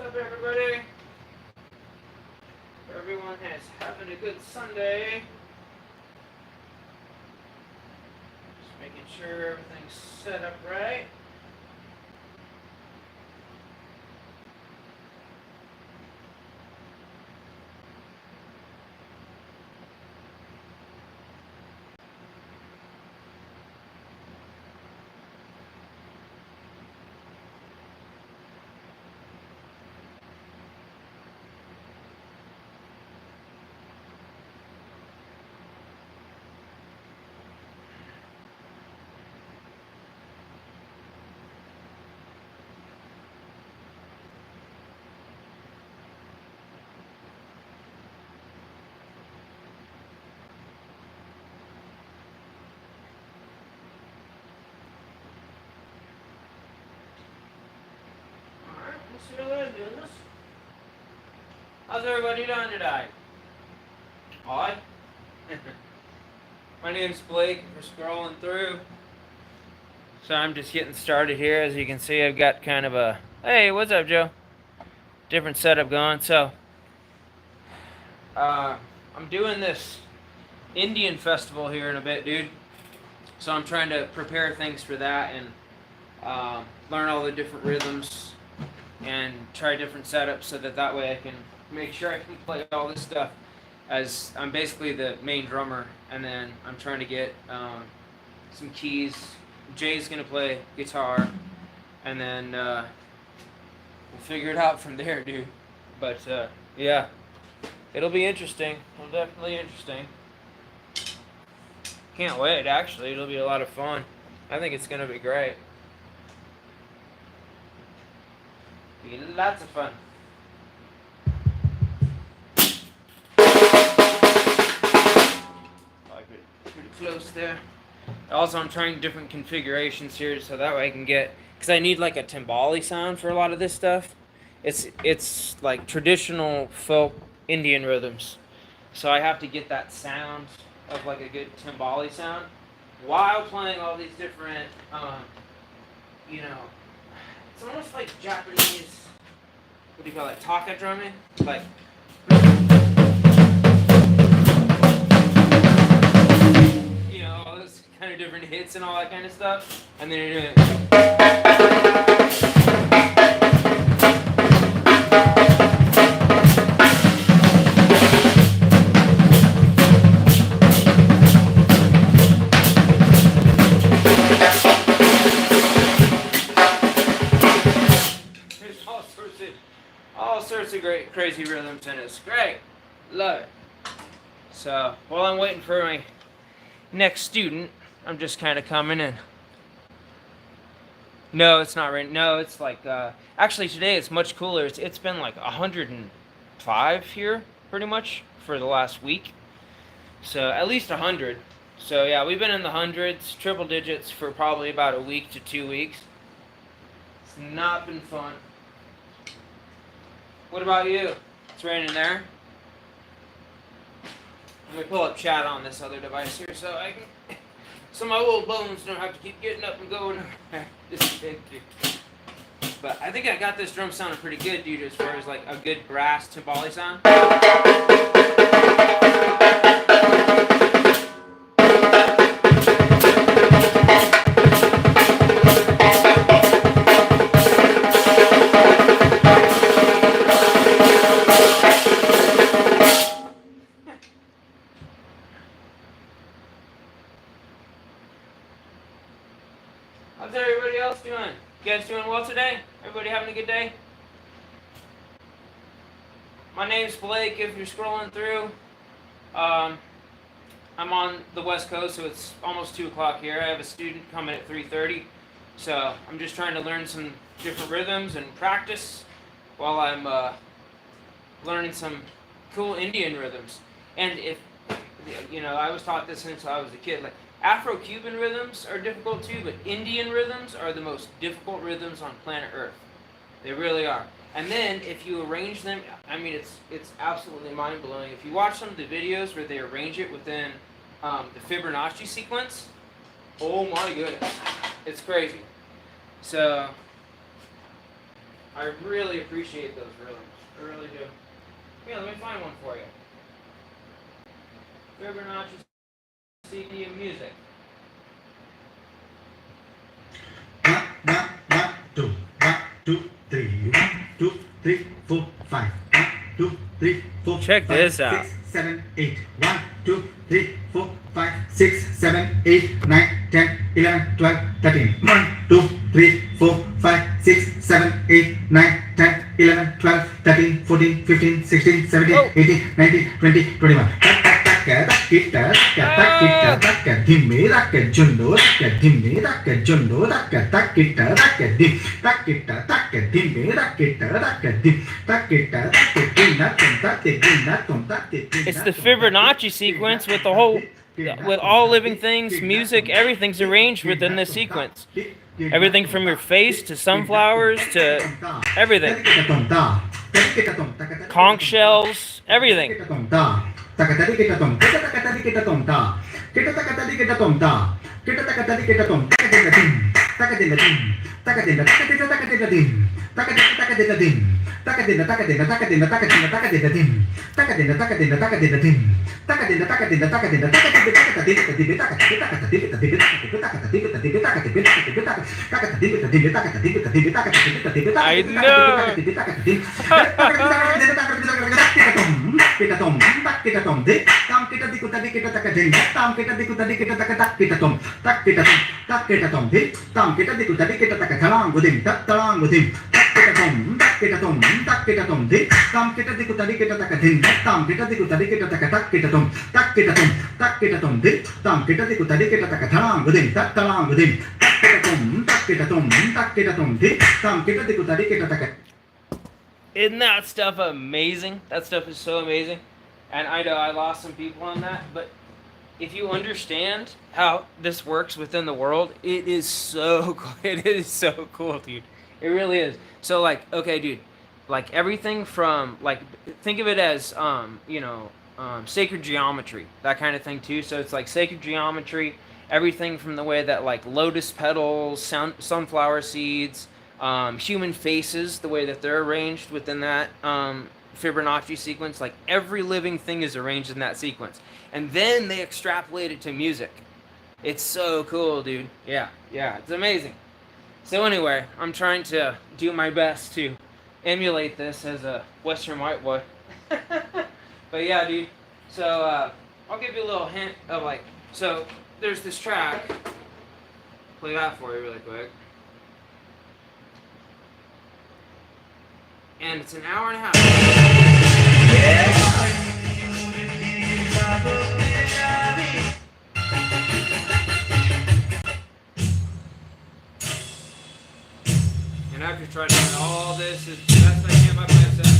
up, everybody? Everyone is having a good Sunday. Just making sure everything's set up right. How's everybody doing today? Alright? My name's Blake. We're scrolling through. So I'm just getting started here. As you can see, I've got kind of a... Hey, what's up, Joe? Different setup going. So, I'm doing this Indian festival here in a bit, dude. So I'm trying to prepare things for that and learn all the different rhythms and try different setups so that way I can make sure I can play all this stuff, as I'm basically the main drummer, and then I'm trying to get some keys. Jay's gonna play guitar, and then we'll figure it out from there, dude. But yeah, it'll be interesting. It'll definitely interesting. Can't wait, actually. It'll be a lot of fun. I think it's gonna be great. Be lots of fun. Pretty close there. Also, I'm trying different configurations here so that way I can get, because I need like a timbali sound for a lot of this stuff. It's like traditional folk Indian rhythms, so I have to get that sound of like a good timbali sound while playing all these different, you know, it's almost like Japanese, what do you call it, taka drumming, like. Kind of different hits and all that kind of stuff, and then you're doing there's all sorts of great crazy rhythms, and it's great. Love it. So while I'm waiting for my next student, I'm just kind of coming in. No, it's not raining. No, it's like, actually today it's much cooler. It's been like 105 here, pretty much, for the last week. So, at least 100. So, yeah, we've been in the hundreds, triple digits, for probably about a week to 2 weeks. It's not been fun. What about you? It's raining there? Let me pull up chat on this other device here so I can, so my little bones don't have to keep getting up and going. But I think I got this drum sounding pretty good, dude, as far as like a good brass timbali sound. How's everybody else doing? You guys doing well today? Everybody having a good day? My name's Blake, if you're scrolling through. I'm on the West Coast, so it's almost 2 o'clock here. I have a student coming at 3:30, so I'm just trying to learn some different rhythms and practice while I'm learning some cool Indian rhythms. And if, you know, I was taught this since I was a kid, like, Afro-Cuban rhythms are difficult too, but Indian rhythms are the most difficult rhythms on planet Earth. They really are. And then if you arrange them, I mean, it's absolutely mind-blowing. If you watch some of the videos where they arrange it within the Fibonacci sequence, oh my goodness, it's crazy. So I really appreciate those rhythms. I really do. Yeah, let me find one for you. Fibonacci CD of music. One, two, three. 1, 2, 3, 4, 5. 1, 2, 3, 4, Check 5, this out. 6, 7, 8. 1, 2, 3, 4, 5, 6, 7, 8, 9, 10, 11, 12, 13. 1, 2, 3, 4, 5, 6, 7, 8, 9, 10, 11, 12, 13, 14, 15, 16, 17, 18, 19, 20, 21. It's the Fibonacci sequence with with all living things, music, everything's arranged within this sequence. Everything from your face to sunflowers to everything. Conch shells, everything. I know. Isn't that stuff amazing? That stuff is so amazing. And I know I lost some people on that, but if you understand how this works within the world, it is so it is so cool, dude. It really is. So like, okay, dude, like everything from like think of it as sacred geometry, that kind of thing too. So it's like sacred geometry, everything from the way that like lotus petals, sunflower seeds, human faces, the way that they're arranged within that Fibonacci sequence, like every living thing is arranged in that sequence. And then they extrapolate it to music. It's so cool, dude. Yeah, it's amazing. So anyway, I'm trying to do my best to emulate this as a Western white boy. But yeah, dude. So I'll give you a little hint of like, so there's this track. Play that for you really quick. And it's an hour and a half. And after trying to do all this, as best I can by myself.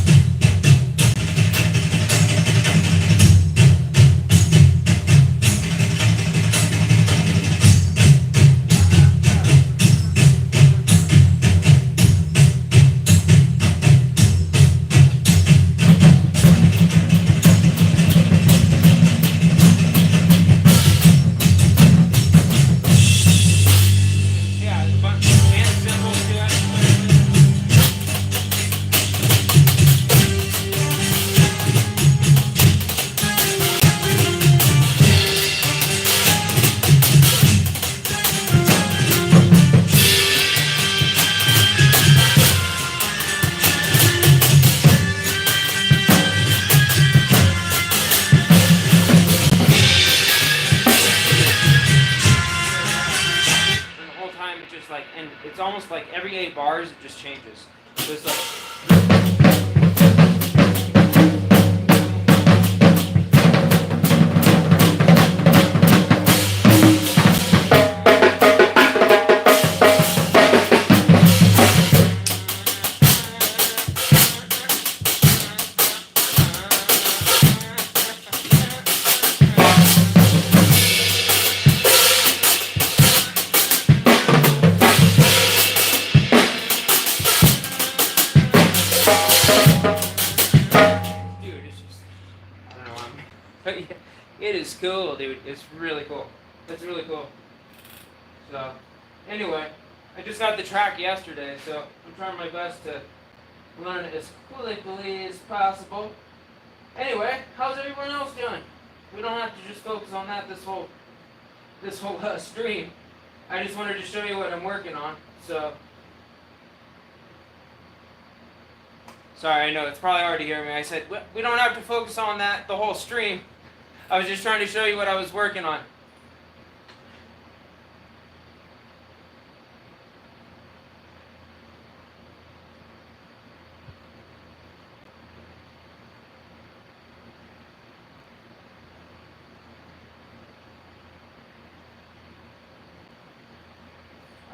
And it's almost like every 8 bars it just changes. So it's like but yeah, it is cool, dude. It's really cool. It's really cool. So, anyway, I just got the track yesterday, so I'm trying my best to learn it as quickly as possible. Anyway, how's everyone else doing? We don't have to just focus on that this whole stream. I just wanted to show you what I'm working on. So, sorry, I know it's probably hard to hear me. I said we don't have to focus on that the whole stream. I was just trying to show you what I was working on.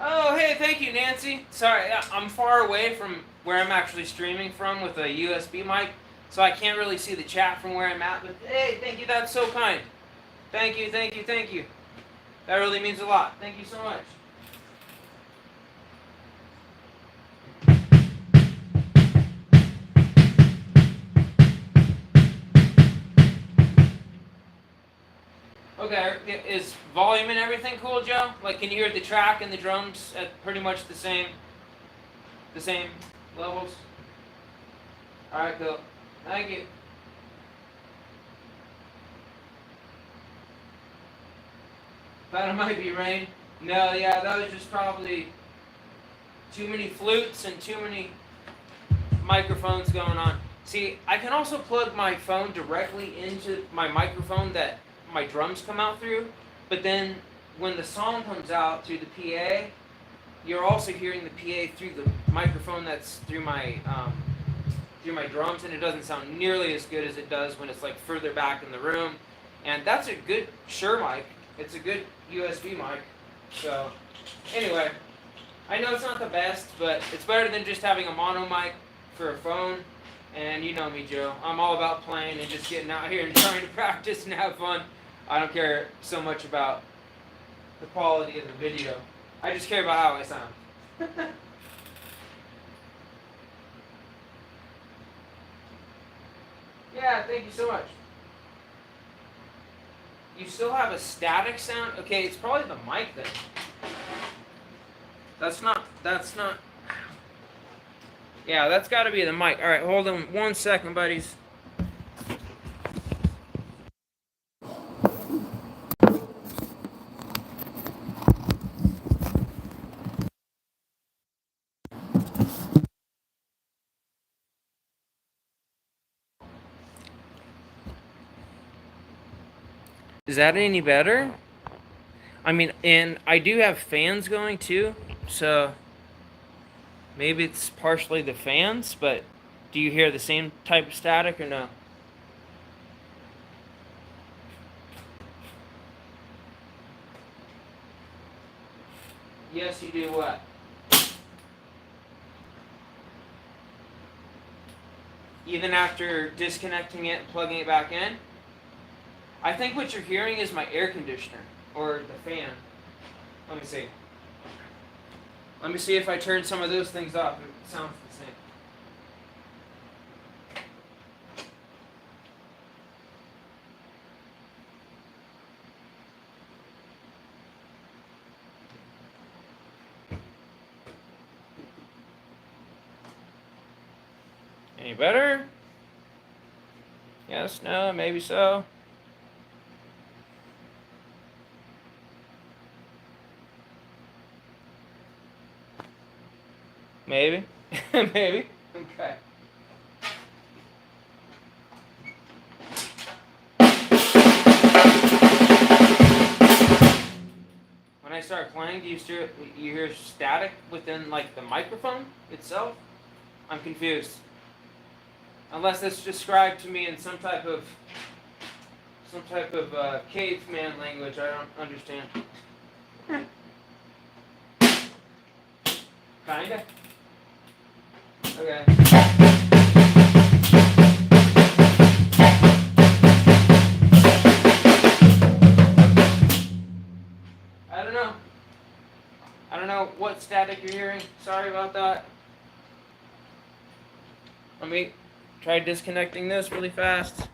Oh, hey, thank you, Nancy. Sorry, I'm far away from where I'm actually streaming from with a USB mic, so I can't really see the chat from where I'm at. But hey, thank you. That's so kind. Thank you, thank you, thank you. That really means a lot. Thank you so much. Okay, is volume and everything cool, Joe? Like, can you hear the track and the drums at pretty much the same levels? All right, cool. Thank you. Thought it might be rain. No, yeah, that was just probably too many flutes and too many microphones going on. See, I can also plug my phone directly into my microphone that my drums come out through, but then when the song comes out through the PA, you're also hearing the PA through the microphone that's through my drums, and it doesn't sound nearly as good as it does when it's like further back in the room. And that's a good Shure mic. It's a good USB mic. So anyway, I know it's not the best, but it's better than just having a mono mic for a phone. And you know me, Joe. I'm all about playing and just getting out here and trying to practice and have fun. I don't care so much about the quality of the video. I just care about how I sound. Yeah, thank you so much. You still have a static sound? Okay, it's probably the mic then. That's not. Yeah, that's got to be the mic. All right, hold on 1 second, buddies. Is that any better? I mean, and I do have fans going too, so maybe it's partially the fans, but do you hear the same type of static or no? Yes, you do what? Even after disconnecting it and plugging it back in? I think what you're hearing is my air conditioner or the fan. Let me see. Let me see if I turn some of those things off. It sounds the same. Any better? Yes, no, maybe so. Maybe. Maybe. Okay. When I start playing, do you hear static within like the microphone itself? I'm confused. Unless it's described to me in some type of caveman language, I don't understand. Kinda. Okay. I don't know what static you're hearing. Sorry about that. Let me try disconnecting this really fast.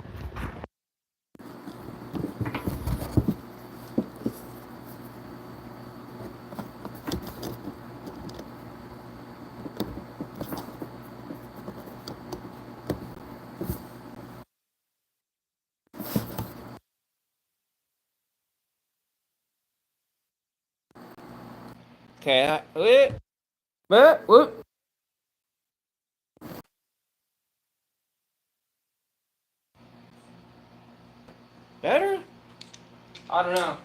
Okay. Whoop. Better? I don't know.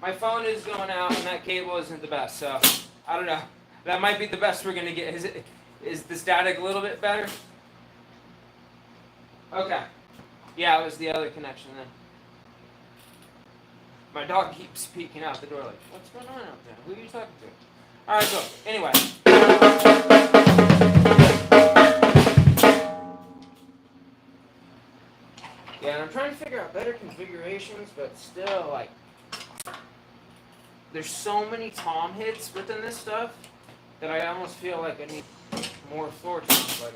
My phone is going out and that cable isn't the best, so I don't know. That might be the best we're gonna get. Is the static a little bit better? Okay. Yeah, it was the other connection then. My dog keeps peeking out the door like, what's going on out there? Who are you talking to? Alright, so anyway. Yeah, and I'm trying to figure out better configurations, but still, like, there's so many tom hits within this stuff that I almost feel like I need more floor toms. Like,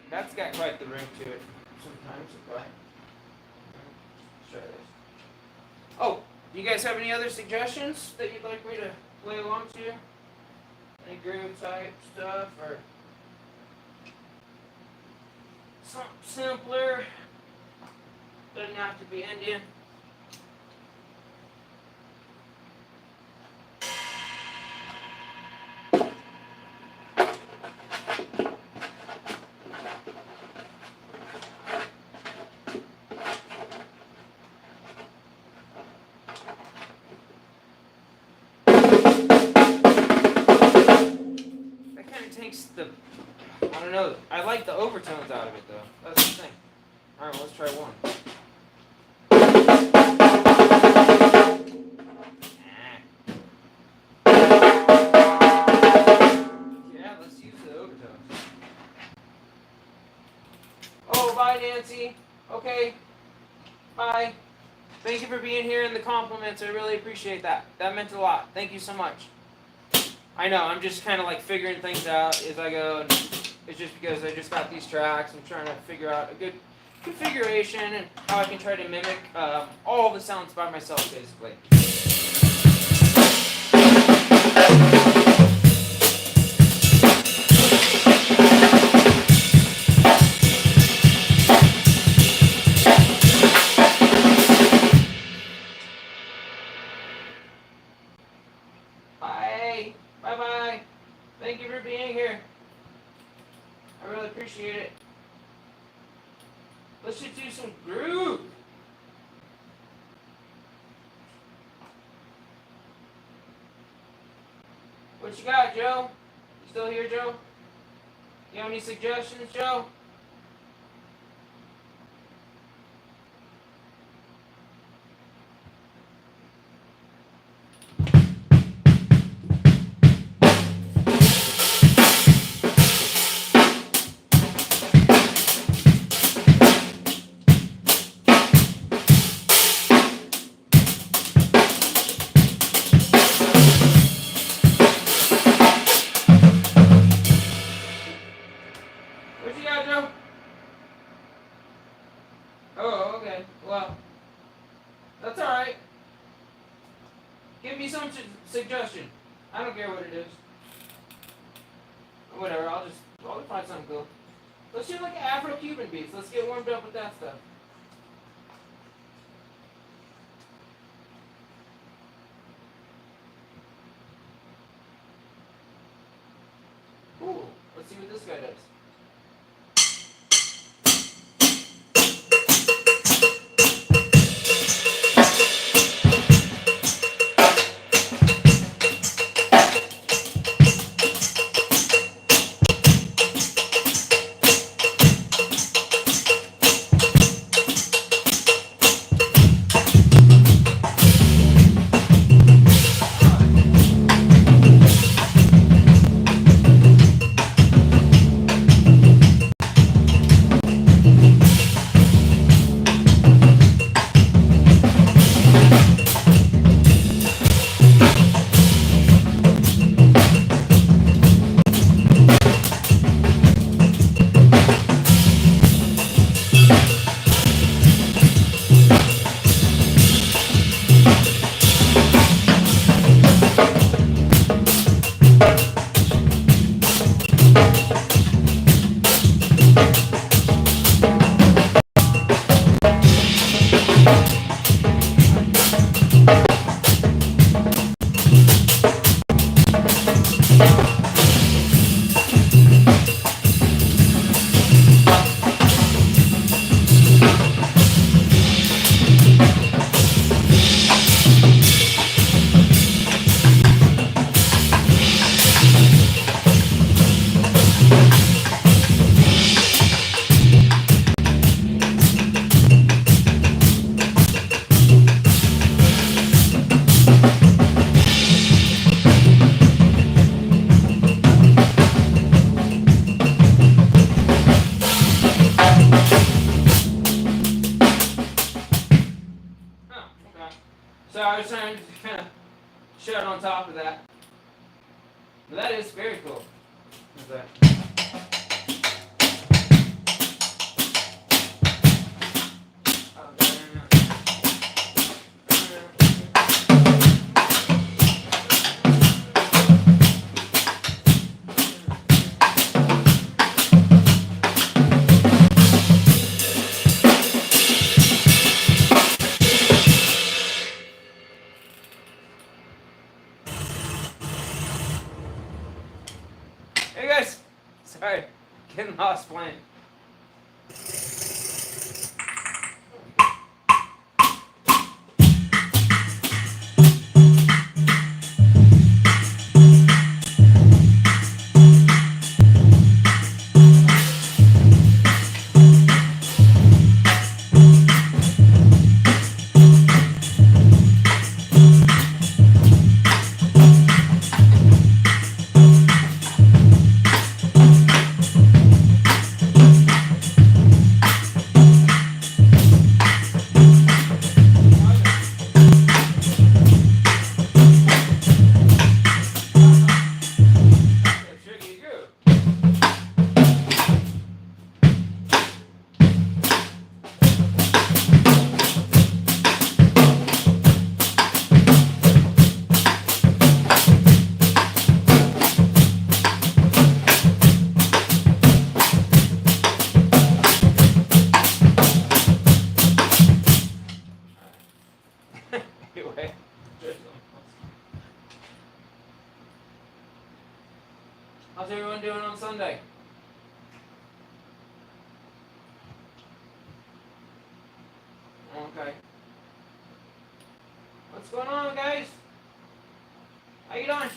that's got quite the ring to it sometimes. But let's try this. Oh, do you guys have any other suggestions that you'd like me to play along to? Any groove type stuff or something simpler? Doesn't have to be Indian. Takes the, I don't know, I like the overtones out of it though. That's the thing. Alright, well, let's try one. Yeah, let's use the overtones. Oh, bye Nancy. Okay, bye. Thank you for being here and the compliments. I really appreciate that. That meant a lot. Thank you so much. I know, I'm just kind of like figuring things out as I go, and it's just because I just got these tracks. I'm trying to figure out a good configuration and how I can try to mimic all the sounds by myself, basically. Bye-bye. Thank you for being here. I really appreciate it. Let's just do some groove. What you got, Joe? You still here, Joe? You have any suggestions, Joe? Oh, okay. Well, that's alright. Give me some suggestion. I don't care what it is. Whatever, I'll find something cool. Let's do like Afro-Cuban beats. Let's get warmed up with that stuff. Cool. Let's see what this guy does. I was trying to kind of shut on top of that. But that is very cool. Hey guys, sorry, getting lost playing. Anyway, how's everyone doing on Sunday? Okay. What's going on, guys? How you doing?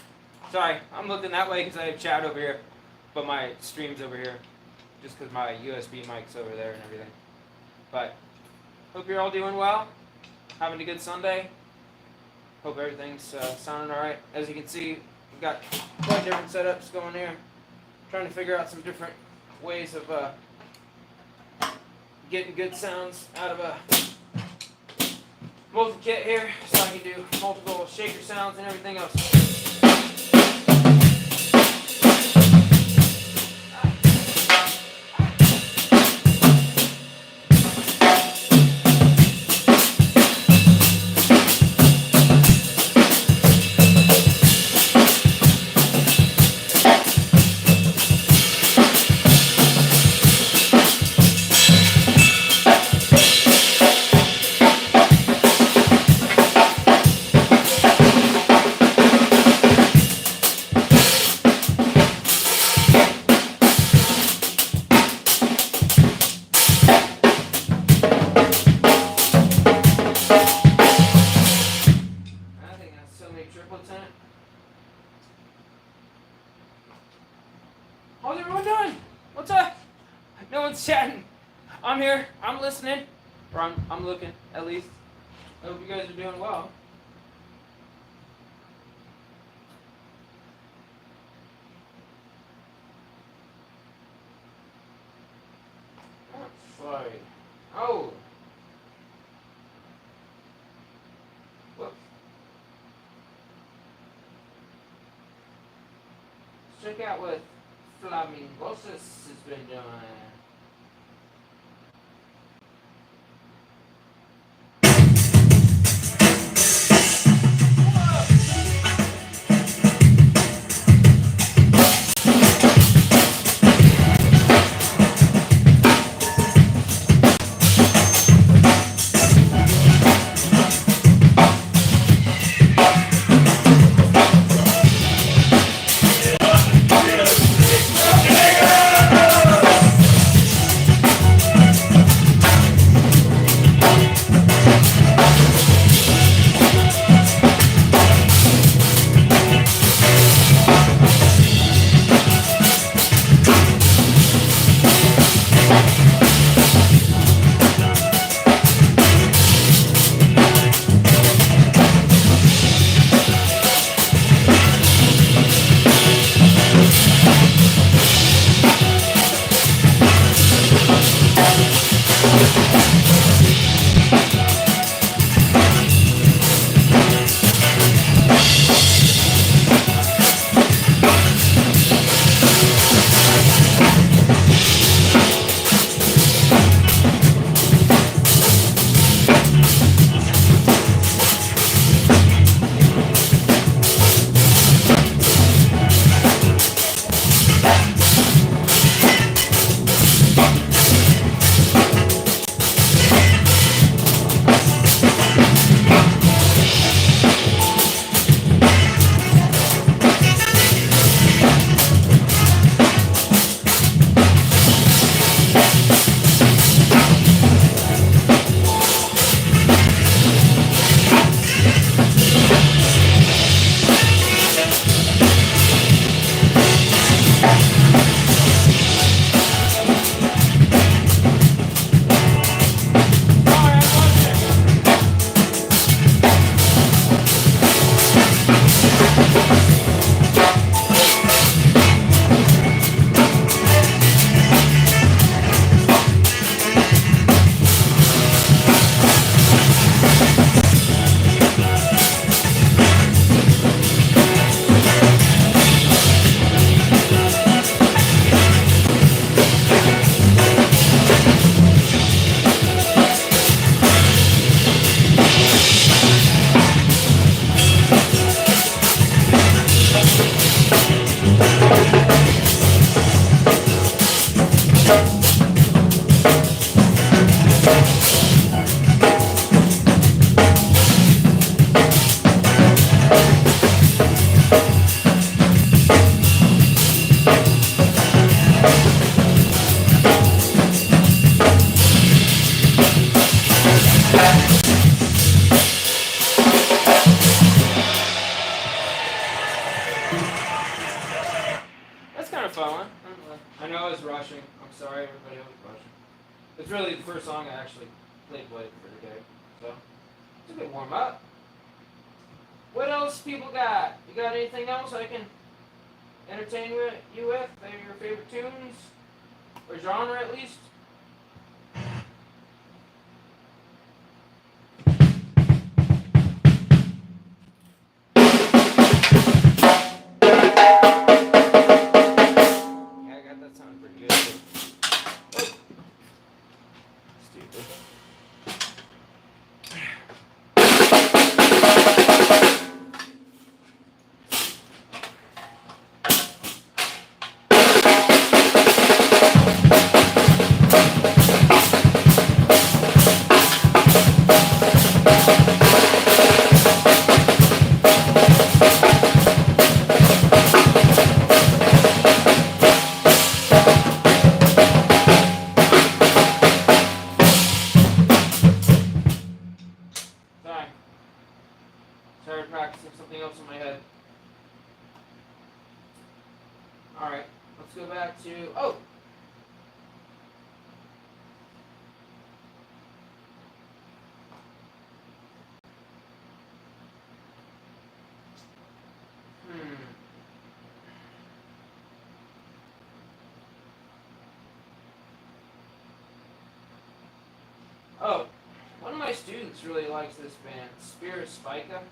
Sorry, I'm looking that way because I have chat over here, but my stream's over here, just because my USB mic's over there and everything. But hope you're all doing well, having a good Sunday. Hope everything's sounding all right. As you can see, we've got quite different setups going here. Trying to figure out some different ways of getting good sounds out of a multi-kit here, so I can do multiple shaker sounds and everything else. How's everyone doing? What's up? No one's chatting. I'm here. I'm listening. Or I'm looking, at least. I hope you guys are doing well. Sorry. Oh. Whoops. Let's check out what Flamingosis has been doing. That's kind of fun. I know I was rushing. I'm sorry, everybody. I was rushing. It's really the first song I actually played Blake for today, so it's a good warm up. What else people got? You got anything else I can entertain you with? Maybe your favorite tunes or genre at least? Yeah, I got that sounding pretty good. Oh. Stupid. Started practicing something else in my head. Alright, let's go back to... Oh! Oh, one of my students really likes this band, Spirit Spica.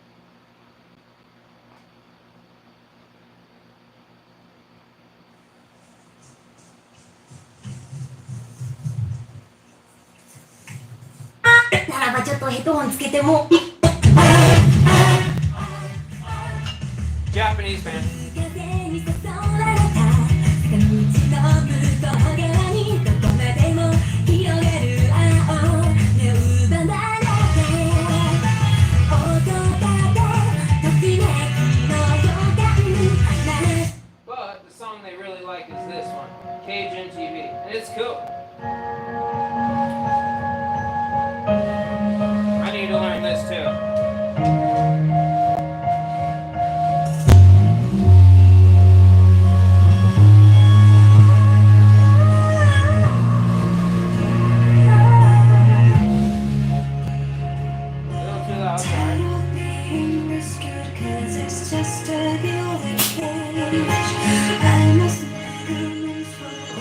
Japanese band. But the song they really like is this one, Cajun TV, and it's cool. I need to learn this too.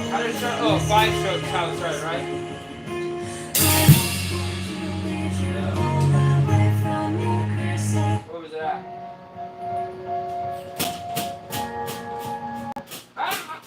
How did it start? Oh, 5 strokes is how it started, right? Where was it at? Ah!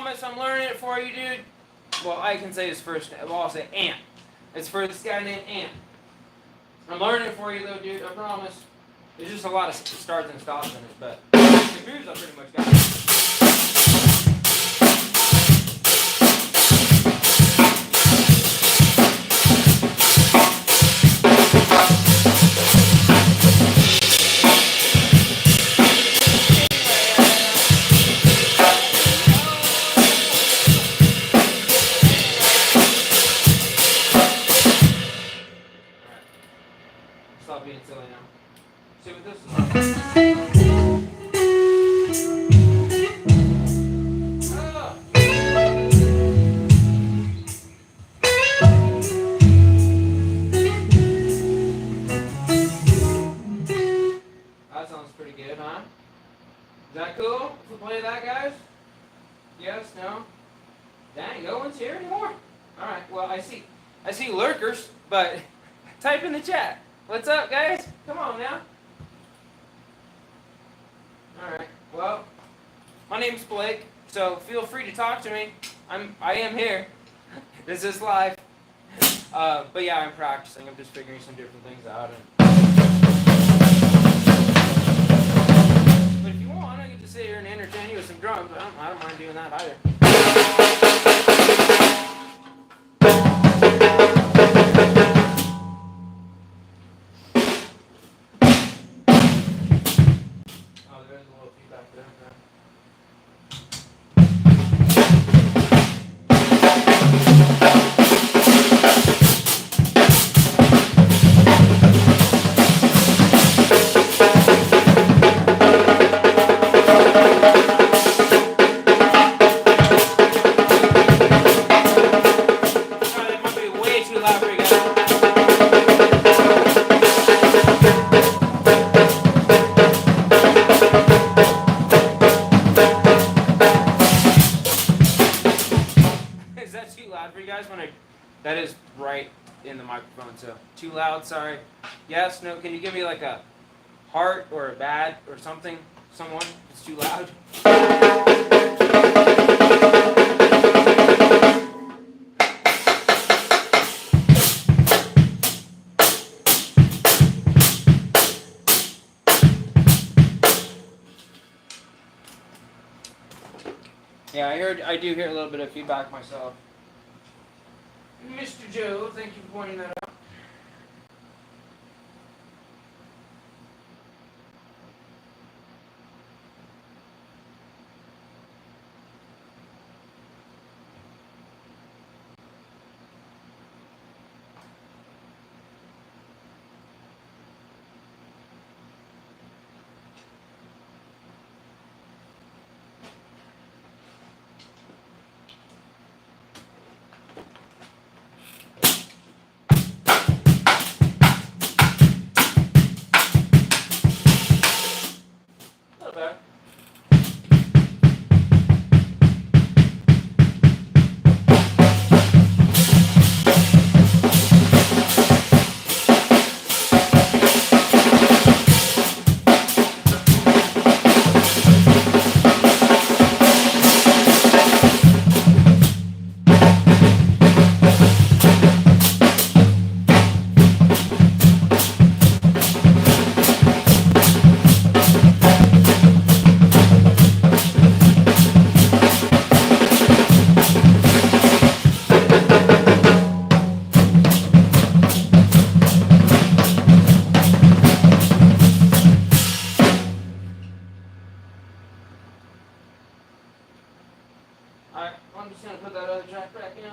promise I'm learning it for you, dude. Well, I can say his first name. Well, I'll say Ant. It's for this guy named Ant. I'm learning it for you, though, dude. I promise. There's just a lot of starts and stops in it, but the grooves I pretty much got. Stop being silly now. See what this is. Ah. That sounds pretty good, huh? Is that cool? If we play that, guys? Yes? No? Dang, no one's here anymore? Alright, well, I see lurkers, but type in the chat. What's up, guys? Come on now. Alright, well, my name's Blake, so feel free to talk to me. I am here. This is live. But yeah, I'm practicing. I'm just figuring some different things out. But if you want, I get to sit here and entertain you with some drums. I don't mind doing that either. That is right in the microphone, so too loud, sorry. Yes, no, can you give me like a heart or a bad or something? Someone? It's too loud. Yeah, I do hear a little bit of feedback myself. Mr. Joe, thank you for pointing that out. Alright, I'm just going to put that other track back in.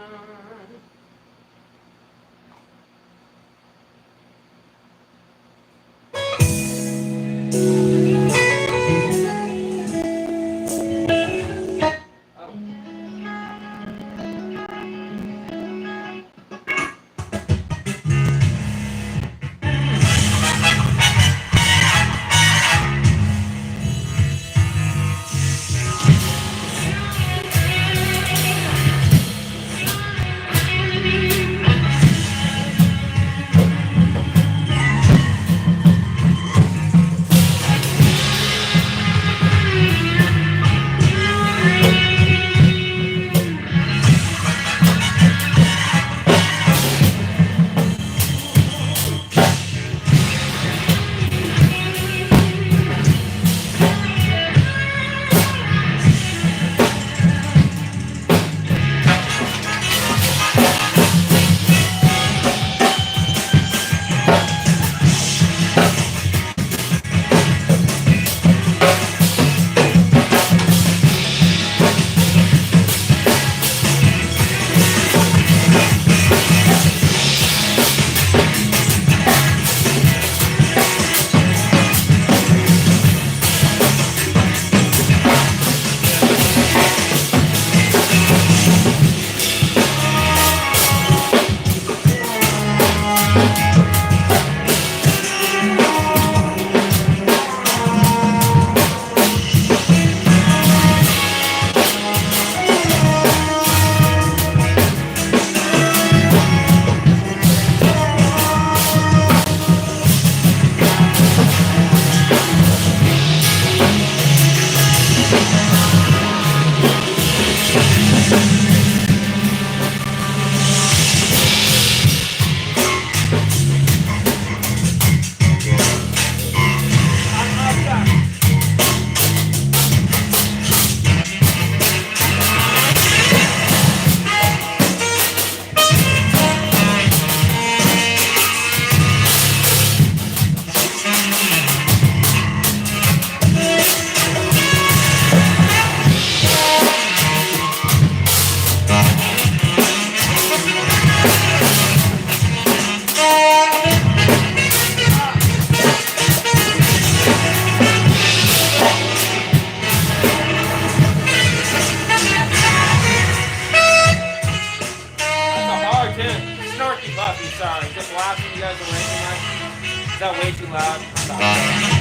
Sorry, just laughing. You guys are way too much. Is that way too loud? I'm sorry.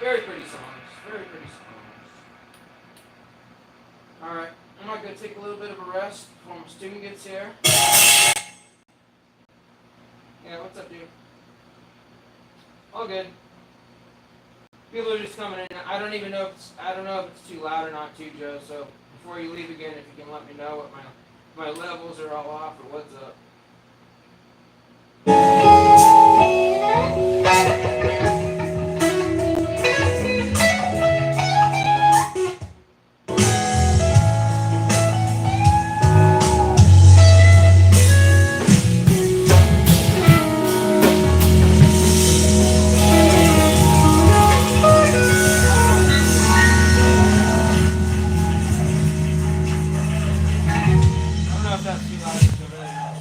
Very pretty songs. Very pretty songs. Alright, I'm not going to take a little bit of a rest before my student gets here. Yeah, what's up, dude? All good. People are just coming in. I don't know if it's too loud or not too, Joe. So before you leave again, if you can let me know what my levels are all off or what's up. That's too loud.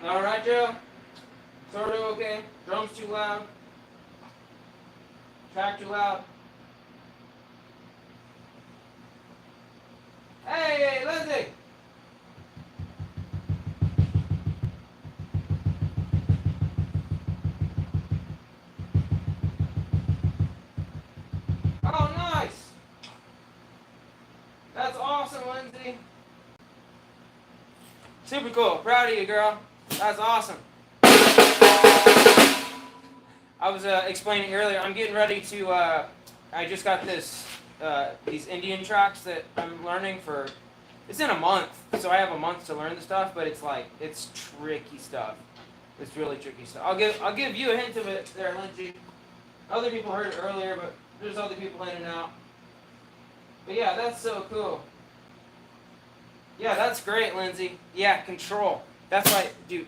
All right, Joe. Sort of okay. Drums too loud. Track too loud. Hey, Lindsay. Oh, nice. That's awesome, Lindsay. Super cool. Proud of you, girl. That's awesome. I was explaining earlier, I'm getting ready to, I just got these Indian tracks that I'm learning for, it's in a month, so I have a month to learn the stuff, but it's tricky stuff. It's really tricky stuff. I'll give you a hint of it there, Lindsay. Other people heard it earlier, but there's other people in and out. But yeah, that's so cool. Yeah, that's great, Lindsay. Yeah, control. That's why, dude,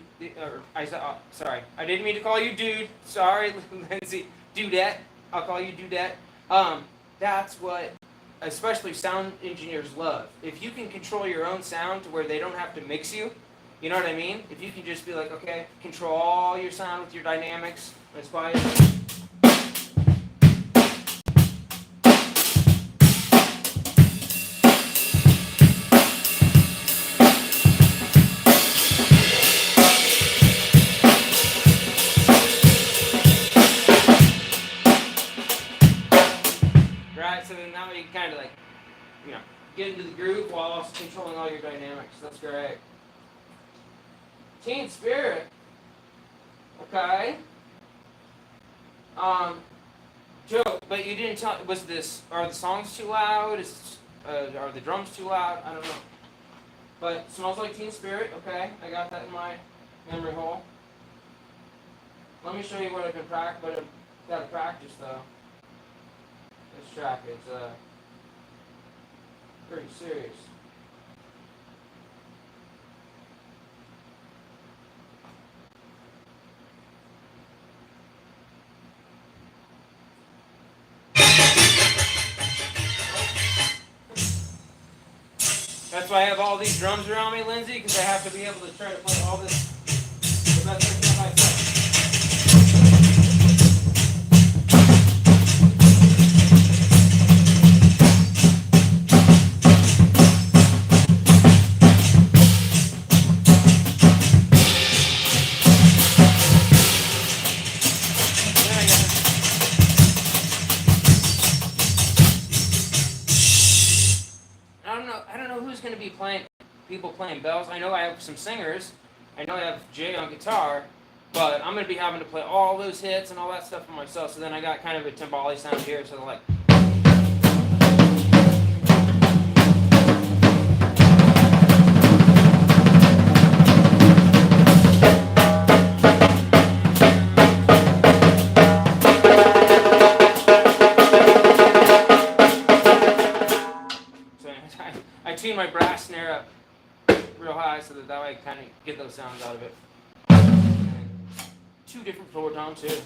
sorry. I didn't mean to call you dude. Sorry, Lindsay. Dudette. I'll call you Dudette. That's what especially sound engineers love. If you can control your own sound to where they don't have to mix you, you know what I mean? If you can just be like, okay, control all your sound with your dynamics, that's fine. So then now you kind of like, you know, get into the groove while also controlling all your dynamics. That's great. Teen Spirit. Okay. Joe, but you didn't tell. Was this? Are the songs too loud? Are the drums too loud? I don't know. But Smells Like Teen Spirit. Okay, I got that in my memory hole. Let me show you what I've been practicing. But I've got to practice though. This track is pretty serious. That's why I have all these drums around me, Lindsay, because I have to be able to try to play all this the best I can myself. Playing bells. I know I have some singers. I know I have Jay on guitar, but I'm going to be having to play all those hits and all that stuff for myself. So then I got kind of a timbale sound here. So like. So I tune my brass snare up real high so that way I kind of get those sounds out of it. And 2 different floor toms too.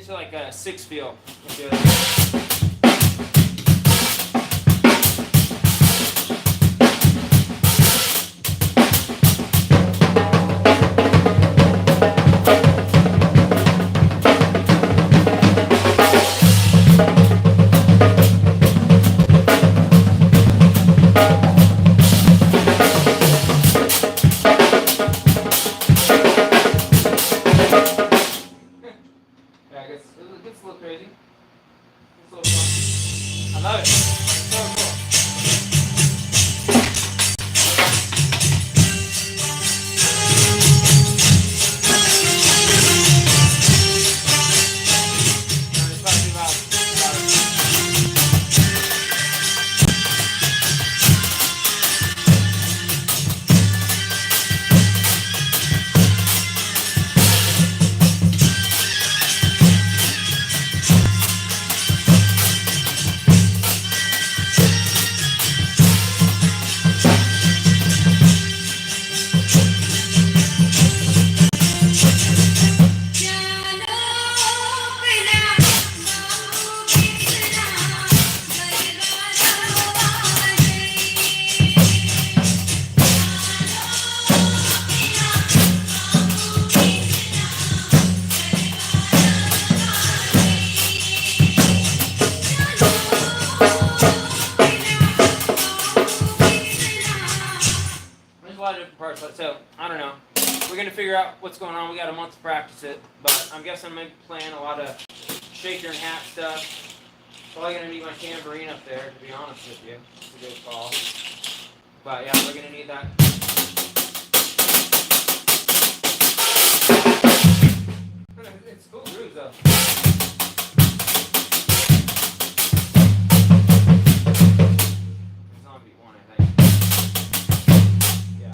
Like a 6 feel. It's a little crazy. It's a little fun. I love it. So cool. It's not too loud. trying to figure out what's going on. We got a month to practice it, but I'm guessing I'm going to be playing a lot of shaker and hat stuff. Probably going to need my tambourine up there, to be honest with you. It's a good call. But yeah, we're going to need that. It's cool grooves though. Zombie one, I think. Yeah.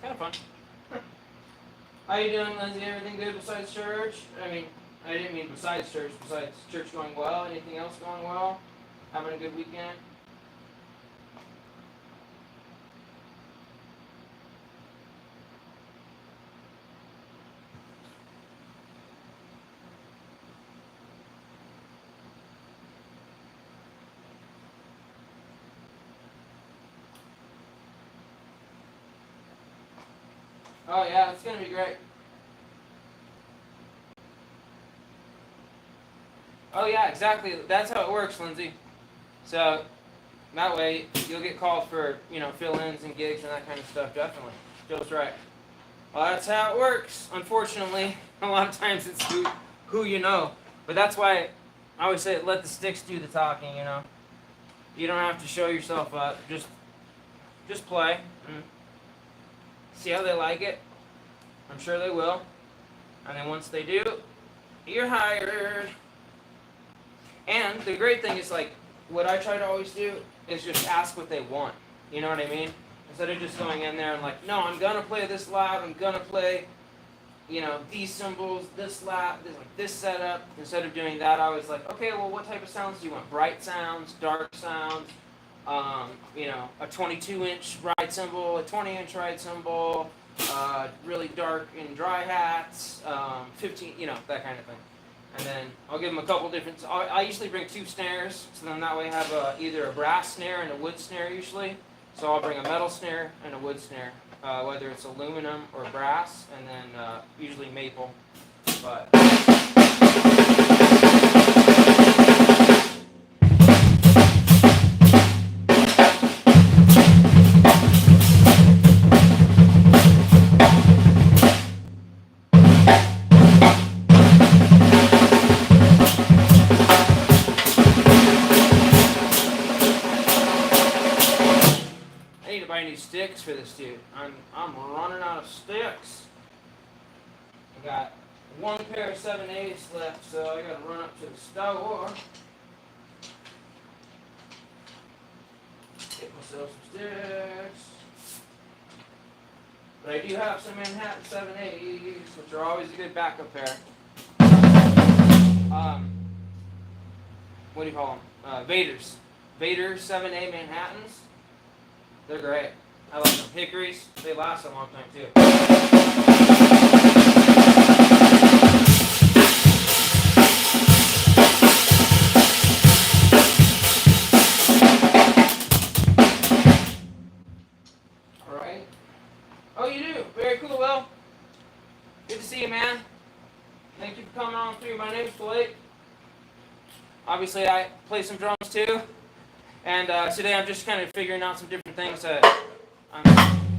Kind of fun. How you doing, Lindsay? Everything good besides church? I didn't mean besides church. Besides church going well. Anything else going well? Having a good weekend? Oh yeah, it's gonna be great. Oh yeah, exactly. That's how it works, Lindsay. So that way you'll get called for, fill-ins and gigs and that kind of stuff. Definitely. Joe's right. Well, that's how it works. Unfortunately, a lot of times it's who you know. But that's why I always say let the sticks do the talking. You don't have to show yourself up. Just play. See how they like it. I'm sure they will. And then once they do, you're hired. And the great thing is, what I try to always do is just ask what they want. You know what I mean? Instead of just going in there and no, I'm going to play this loud, I'm going to play, these cymbals, this loud, this setup. Instead of doing that, I was like, okay, well, what type of sounds do you want? Bright sounds, dark sounds, a 22-inch ride cymbal, a 20-inch ride cymbal, really dark and dry hats, 15, that kind of thing. And then I'll give them a couple different. I usually bring 2 snares, so then that way I have either a brass snare and a wood snare usually. So I'll bring a metal snare and a wood snare, whether it's aluminum or brass, and then usually maple. But sticks for this dude. I'm running out of sticks. I got 1 pair of 7/8 left, so I gotta run up to the store. Get myself some sticks. But I do have some Manhattan 7/8s, which are always a good backup pair. What do you call them? Vaders. Vader 7A Manhattans. They're great. I like them. Hickories, they last a long time too. Alright. Oh, you do? Very cool, Will. Good to see you, man. Thank you for coming on through. My name's Blake. Obviously, I play some drums too. And today I'm just kind of figuring out some different things. I'm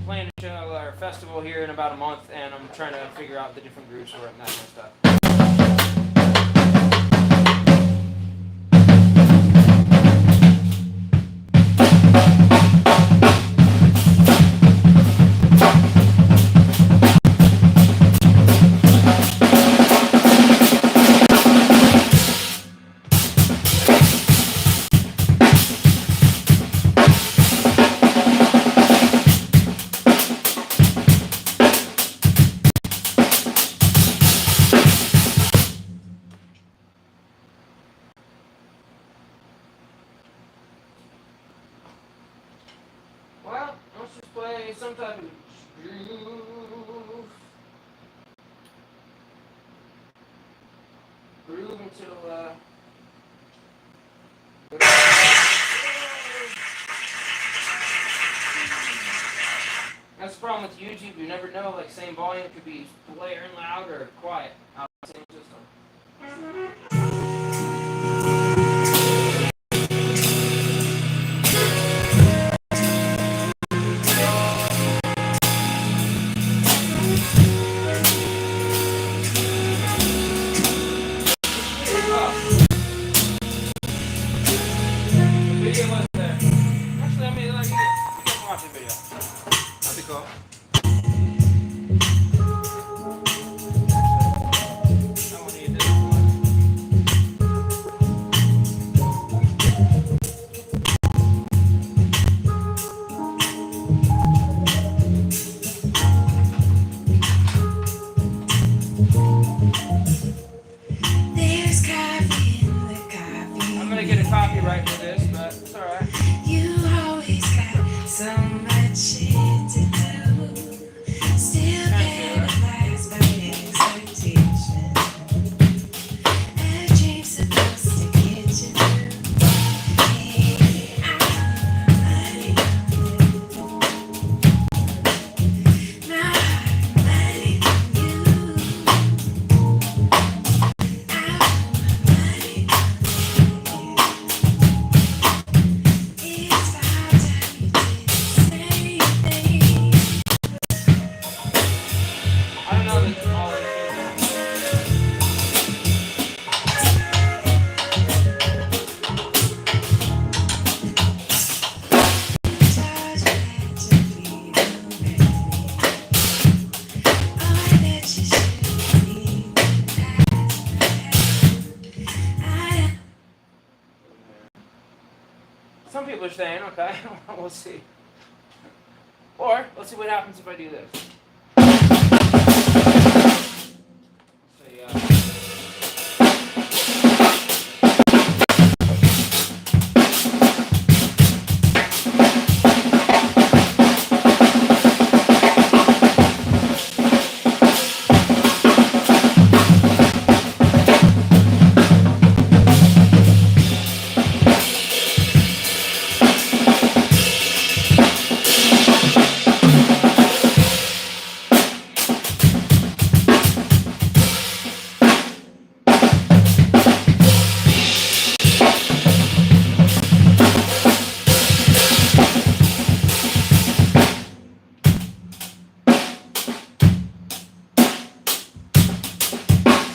playing a show or a festival here in about a month, and I'm trying to figure out the different groups for it and that kind of stuff. Well, let's just play some type of groove. Groove until, problem with YouTube. You never know. Like same volume could be blaring loud or quiet out of the same system. Copyright for this, but it's alright. You always got so much shit to do. Still paralyzed by expectation. A dream's supposed to get you through. Hey, I'm money. Not money from you. I'm money. It's about time you did the same thing. I don't know that all of Charge that to be over. Oh, I bet you should be some people are saying, okay, we'll see. Or, let's see what happens if I do this. So, yeah.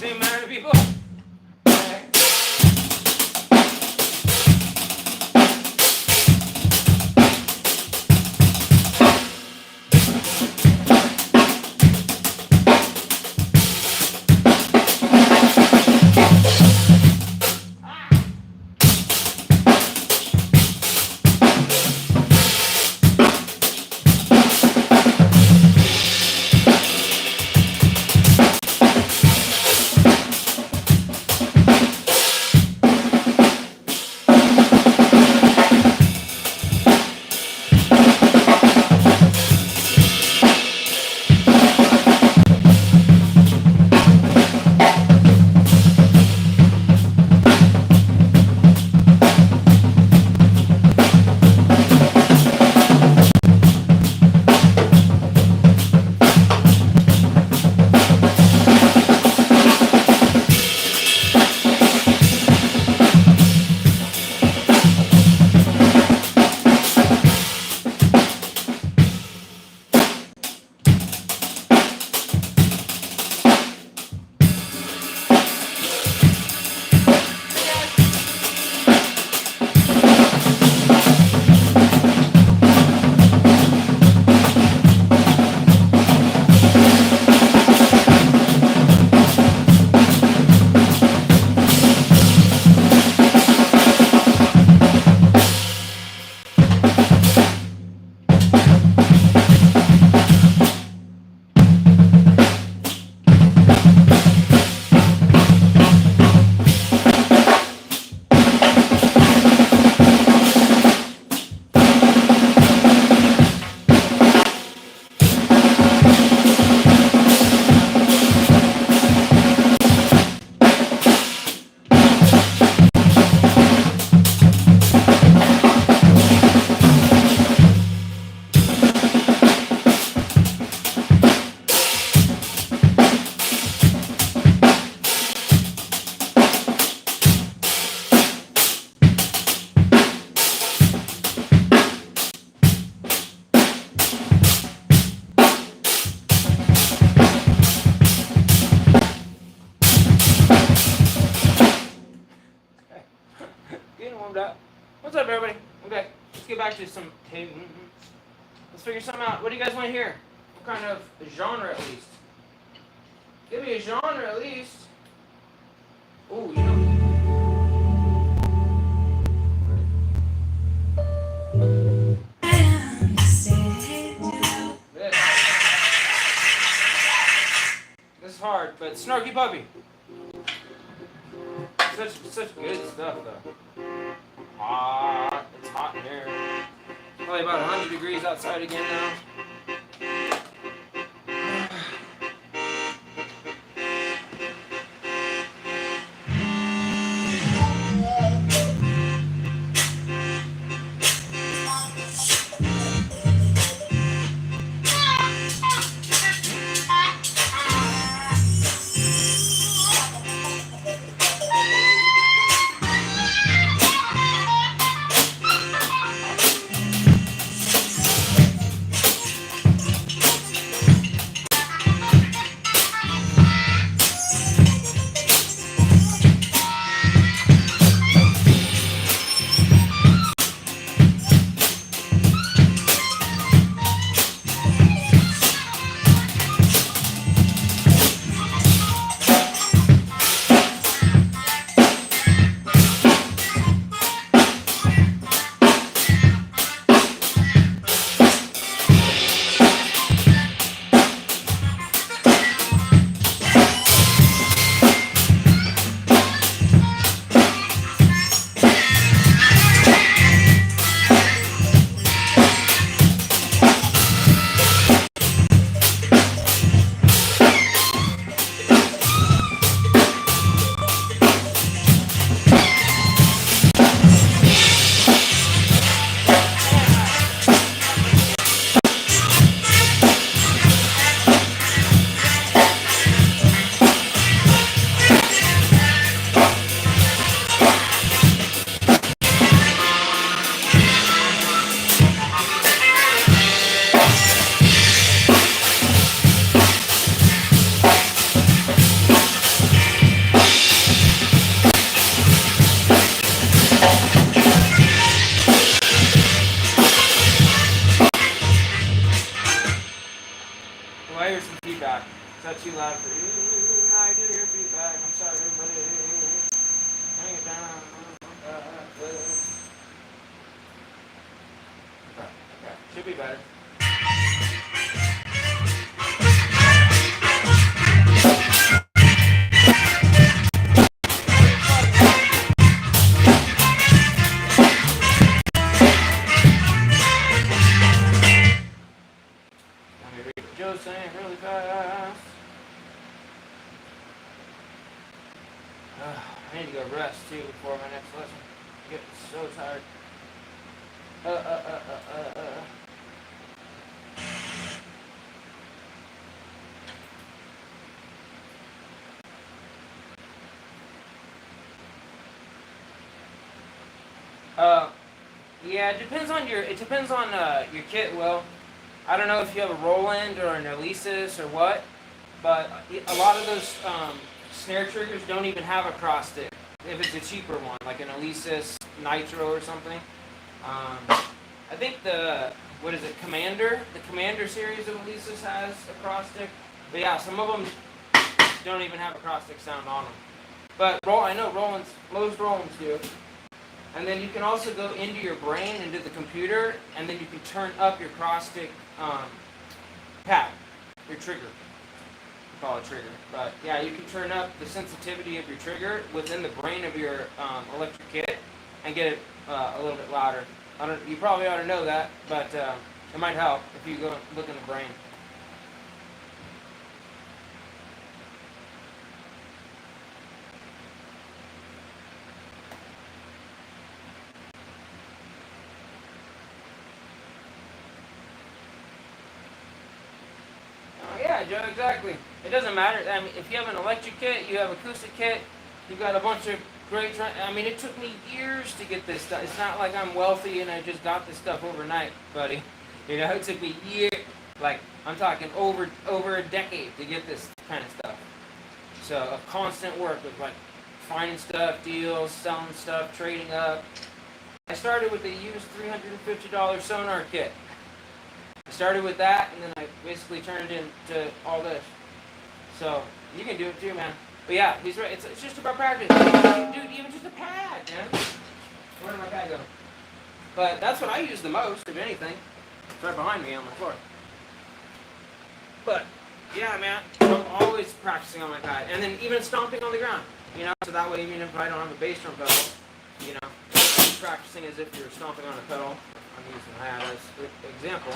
Same amount of people. Okay. warmed up. What's up, everybody? Okay, let's get back to some tunes. Let's figure something out. What do you guys want to hear? What kind of genre, at least? Give me a genre, at least. Ooh, you know. This is hard, but Snarky Puppy. Such good stuff, though. Hot. It's hot in here. Probably about 100 degrees outside again now. I hear some feedback. Is that too loud for you? I do hear feedback. I'm sorry, everybody. Hang it down. Okay. Should be better. Let me read what Joe's saying really fast. I need to go rest too before my next lesson. I'm getting so tired. Yeah, it depends on your kit, Will. I don't know if you have a Roland or an Alesis or what, but a lot of those snare triggers don't even have a cross stick. If it's a cheaper one, like an Alesis Nitro or something. I think Commander? The Commander series of Alesis has a cross stick. But yeah, some of them don't even have a cross stick sound on them. But I know most Rolands do. And then you can also go into your brain, into the computer, and then you can turn up your cross stick pad, your trigger. We call it trigger. But yeah, you can turn up the sensitivity of your trigger within the brain of your electric kit and get it a little bit louder. You probably ought to know that, but it might help if you go look in the brain. Yeah, Joe, exactly. It doesn't matter. I mean, if you have an electric kit, you have acoustic kit, you've got a bunch of great... I mean, it took me years to get this stuff. It's not like I'm wealthy and I just got this stuff overnight, buddy. You know, it took me years. Like, I'm talking over a decade to get this kind of stuff. So, a constant work of, like, finding stuff, deals, selling stuff, trading up, I started with a used $350 sonar kit. I started with that, and then I basically turned it into all this. So you can do it too, man. But yeah, he's right. It's just about practice, dude. Even just a pad, man. Where did my pad go? But that's what I use the most, if anything. It's right behind me on the floor. But yeah, man, I'm always practicing on my pad, and then even stomping on the ground. You know, so that way, even if I don't have a bass drum pedal, you know, practicing as if you're stomping on a pedal. I'm using that as an example.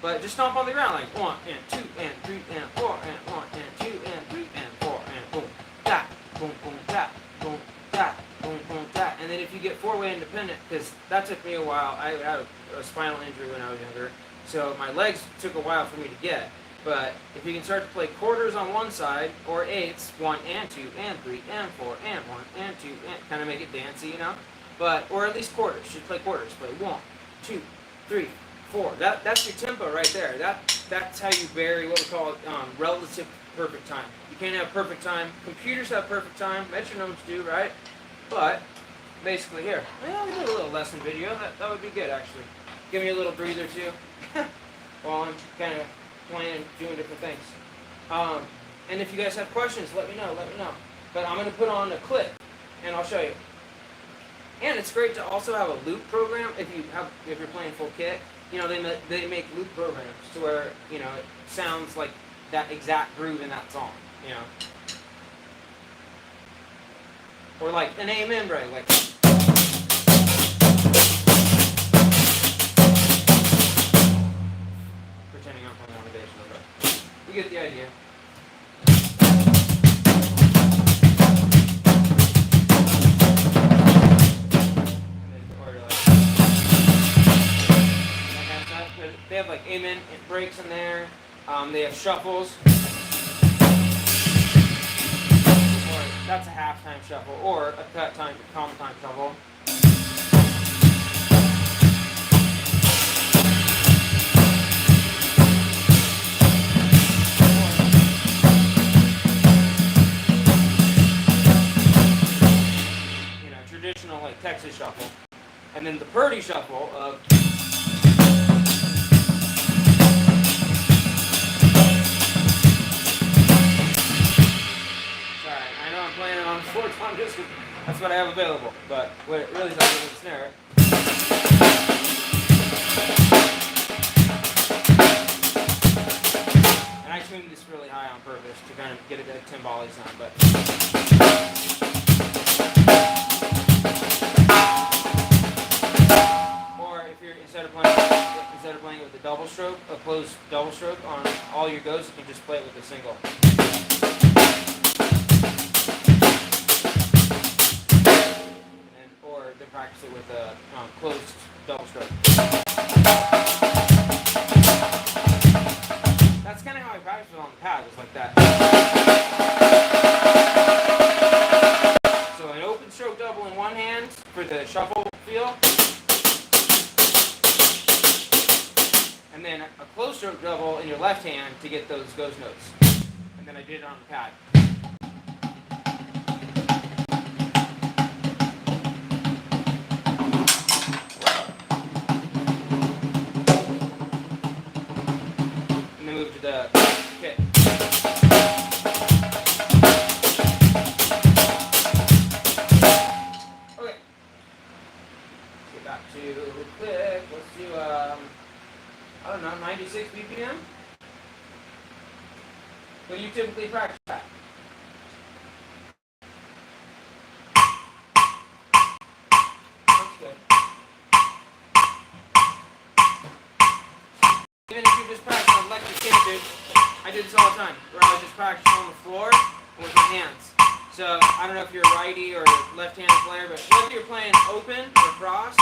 But just stomp on the ground like 1 and 2 and 3 and 4 and 1 and 2 and 3 and 4 and boom, tap, boom, boom, tap, boom, tap, boom, boom, tap. And then if you get four-way independent, because that took me a while. I had a spinal injury when I was younger, so my legs took a while for me to get. But if you can start to play quarters on one side or eighths, 1 and 2 and 3 and 4 and 1 and 2 and kind of make it dancey, you know. But or at least quarters. Just play quarters. Play 1, 2, 3, 4. That's your tempo right there. That's how you vary what we call relative perfect time. You can't have perfect time. Computers have perfect time. Metronomes do, right? But basically here, well, we did a little lesson video. That would be good actually. Give me a little breather too, while I'm kind of playing, doing different things. And if you guys have questions, let me know. But I'm gonna put on a clip, and I'll show you. And it's great to also have a loop program if you're playing full kit. You know, they make loop programs to where, you know, it sounds like that exact groove in that song, you know. Or like an amen break, like pretending I'm playing on the bass drum, but you get the idea. They have like amen breaks in there. They have shuffles. Or that's a halftime shuffle, or a cut time, calm time shuffle. You know, traditional like Texas shuffle, and then the Purdy shuffle of. Playing it on 4-tom disc, that's what I have available. But what it really does is a snare. And I tuned this really high on purpose to kind of get a good timbali sound. But or if you're instead of playing with a double stroke, a closed double stroke on all your goes, you can just play it with a single. Then practice it with a closed double stroke. That's kind of how I practice it on the pad, it's like that. So an open stroke double in one hand for the shuffle feel. And then a closed stroke double in your left hand to get those ghost notes. And then I did it on the pad. Move to the kit. Okay. Get back to click. Let's do I don't know, 96 BPM. What do you typically practice at? That's good. Even if you just practice on electric kit, I do this all the time, where I just practice on the floor with my hands. So I don't know if you're a righty or a left-handed player, but whether you're playing open or cross,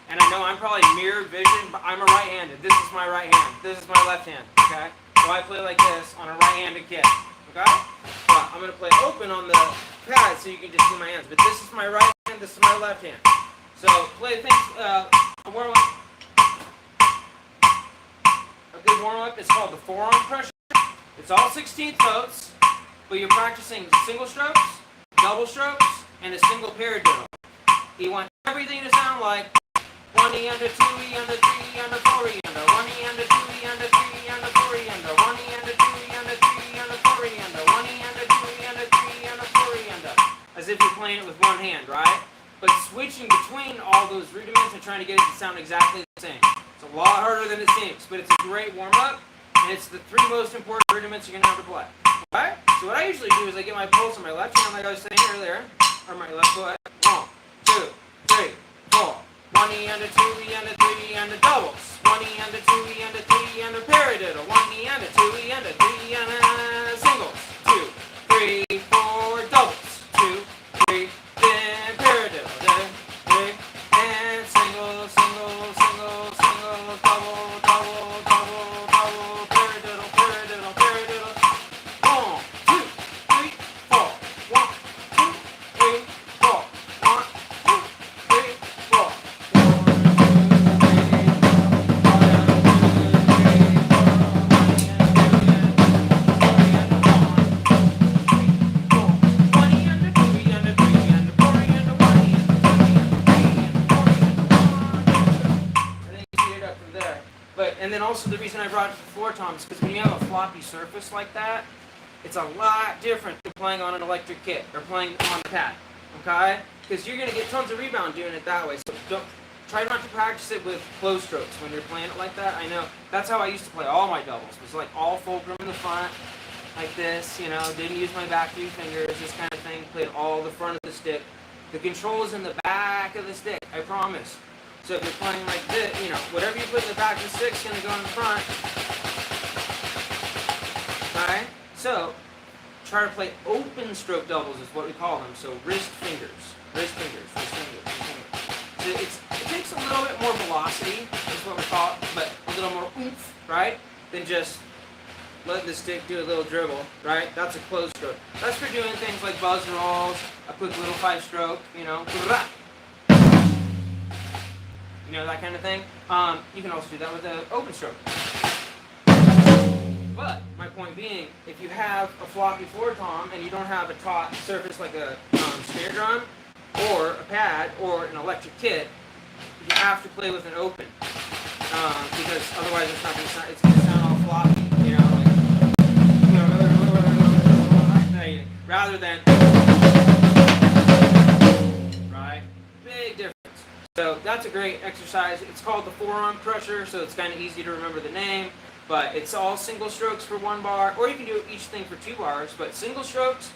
and I know I'm probably mirrored vision, but I'm a right-handed. This is my right hand. This is my left hand. Okay? So I play like this on a right-handed kit. Okay? But I'm gonna play open on the pad so you can just see my hands. But this is my right hand. This is my left hand. So play things. Warm up. A good warm-up is called the forearm pressure. It's all 16th notes, but you're practicing single strokes, double strokes, and a single paradiddle. You want everything to sound like 1 E and a 2 E and a 3 E and a 4 E and a 1 E and a 2 E and a 3 E and a 4 E and a 1 E and a 2 E and a 3 E and a 4 E and a 1 E and a 2 E and a 3 E and a 4 E and a, as if you're playing it with one hand, right? But switching between all those rudiments and trying to get it to sound exactly the same. It's a lot harder than it seems, but it's a great warm-up, and it's the 3 most important rudiments you're going to have to play. Alright? So what I usually do is I get my pulse on my left hand, like I was saying earlier, or my left foot. 1, 2, 3, 4. 1 E and a 2 E and a 3 E and a doubles. 1 E and a 2 E and a 3 E and a paradiddle. 1 E and a 2 E and a 3 E and a singles. 2, 3, 4 doubles. 2, 3, then paradiddle. Then 3, and single, single, single, single, double, double, double, double, paradiddle, paradiddle, paradiddle. 1, 2, 3, 4. 1, 2, 3, 4. 1, 2, 3, 4. And then also the reason I brought it to the floor tom is because when you have a floppy surface like that, it's a lot different than playing on an electric kit or playing on the pad, okay? Because you're going to get tons of rebound doing it that way. So try not to practice it with closed strokes when you're playing it like that. I know that's how I used to play all my doubles. It was like all fulcrum in the front, like this, you know, didn't use my back 3 fingers, this kind of thing. Played all the front of the stick. The control is in the back of the stick, I promise. So if you're playing like this, you know, whatever you put in the back of the stick is going to go in the front. Alright? So, try to play open stroke doubles is what we call them. So wrist fingers, wrist fingers, wrist fingers, wrist fingers. So it takes a little bit more velocity, is what we call it, but a little more oomph, right? Than just letting the stick do a little dribble, right? That's a closed stroke. That's for doing things like buzz rolls, a quick little 5-stroke, you know. You know, that kind of thing. You can also do that with an open stroke. But my point being, if you have a floppy floor tom and you don't have a taut surface like a snare drum or a pad or an electric kit, you have to play with an open because otherwise it's not going to sound. It's going to sound all floppy, you know, like rather than right. Big difference. So that's a great exercise. It's called the forearm crusher, so it's kind of easy to remember the name. But it's all single strokes for 1 bar, or you can do each thing for 2 bars. But single strokes,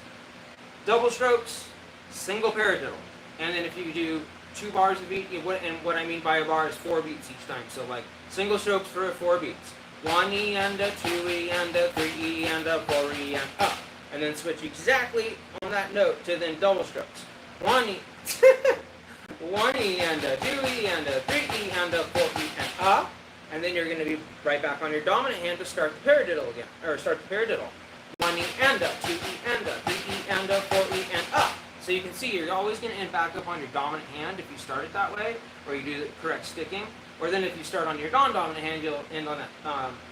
double strokes, single paradiddle. And then if you do 2 bars of beat, and what I mean by a bar is 4 beats each time. So like single strokes for 4 beats. 1 E and a 2 E and a 3 E and a 4 E and up. And then switch exactly on that note to then double strokes. 1 E. 1 E and a 2 E and a 3 E and a 4 E and up. And then you're going to be right back on your dominant hand to start the paradiddle again. Or start the paradiddle. 1 E and a 2 E and a 3 E and a 4 E and up. So you can see you're always going to end back up on your dominant hand if you start it that way. Or you do the correct sticking. Or then if you start on your non-dominant hand, you'll end on that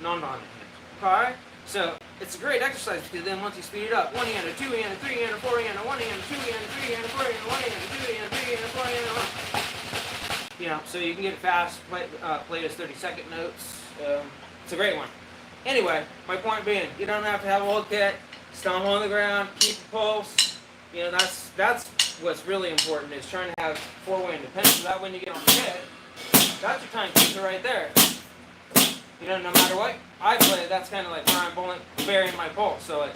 non-dominant hand. Okay? So it's a great exercise because then once you speed it up, 1 E and a 2 E and a 3 E and a 4 E and a 1 E and a 2 E and a 3 E and a 4 E and a 1 E and a 2 E and a 3 E and a 4 E and a 1. You know, so you can get it fast, play as 30-second notes. It's a great one. Anyway, my point being, you don't have to have a whole kit. Stomp on the ground, keep the pulse. You know, that's what's really important is trying to have 4-way independence. So that when you get on the kit, that's your timekeeper right there. You know, no matter what I play, that's kind of like where I'm burying my pulse. So like.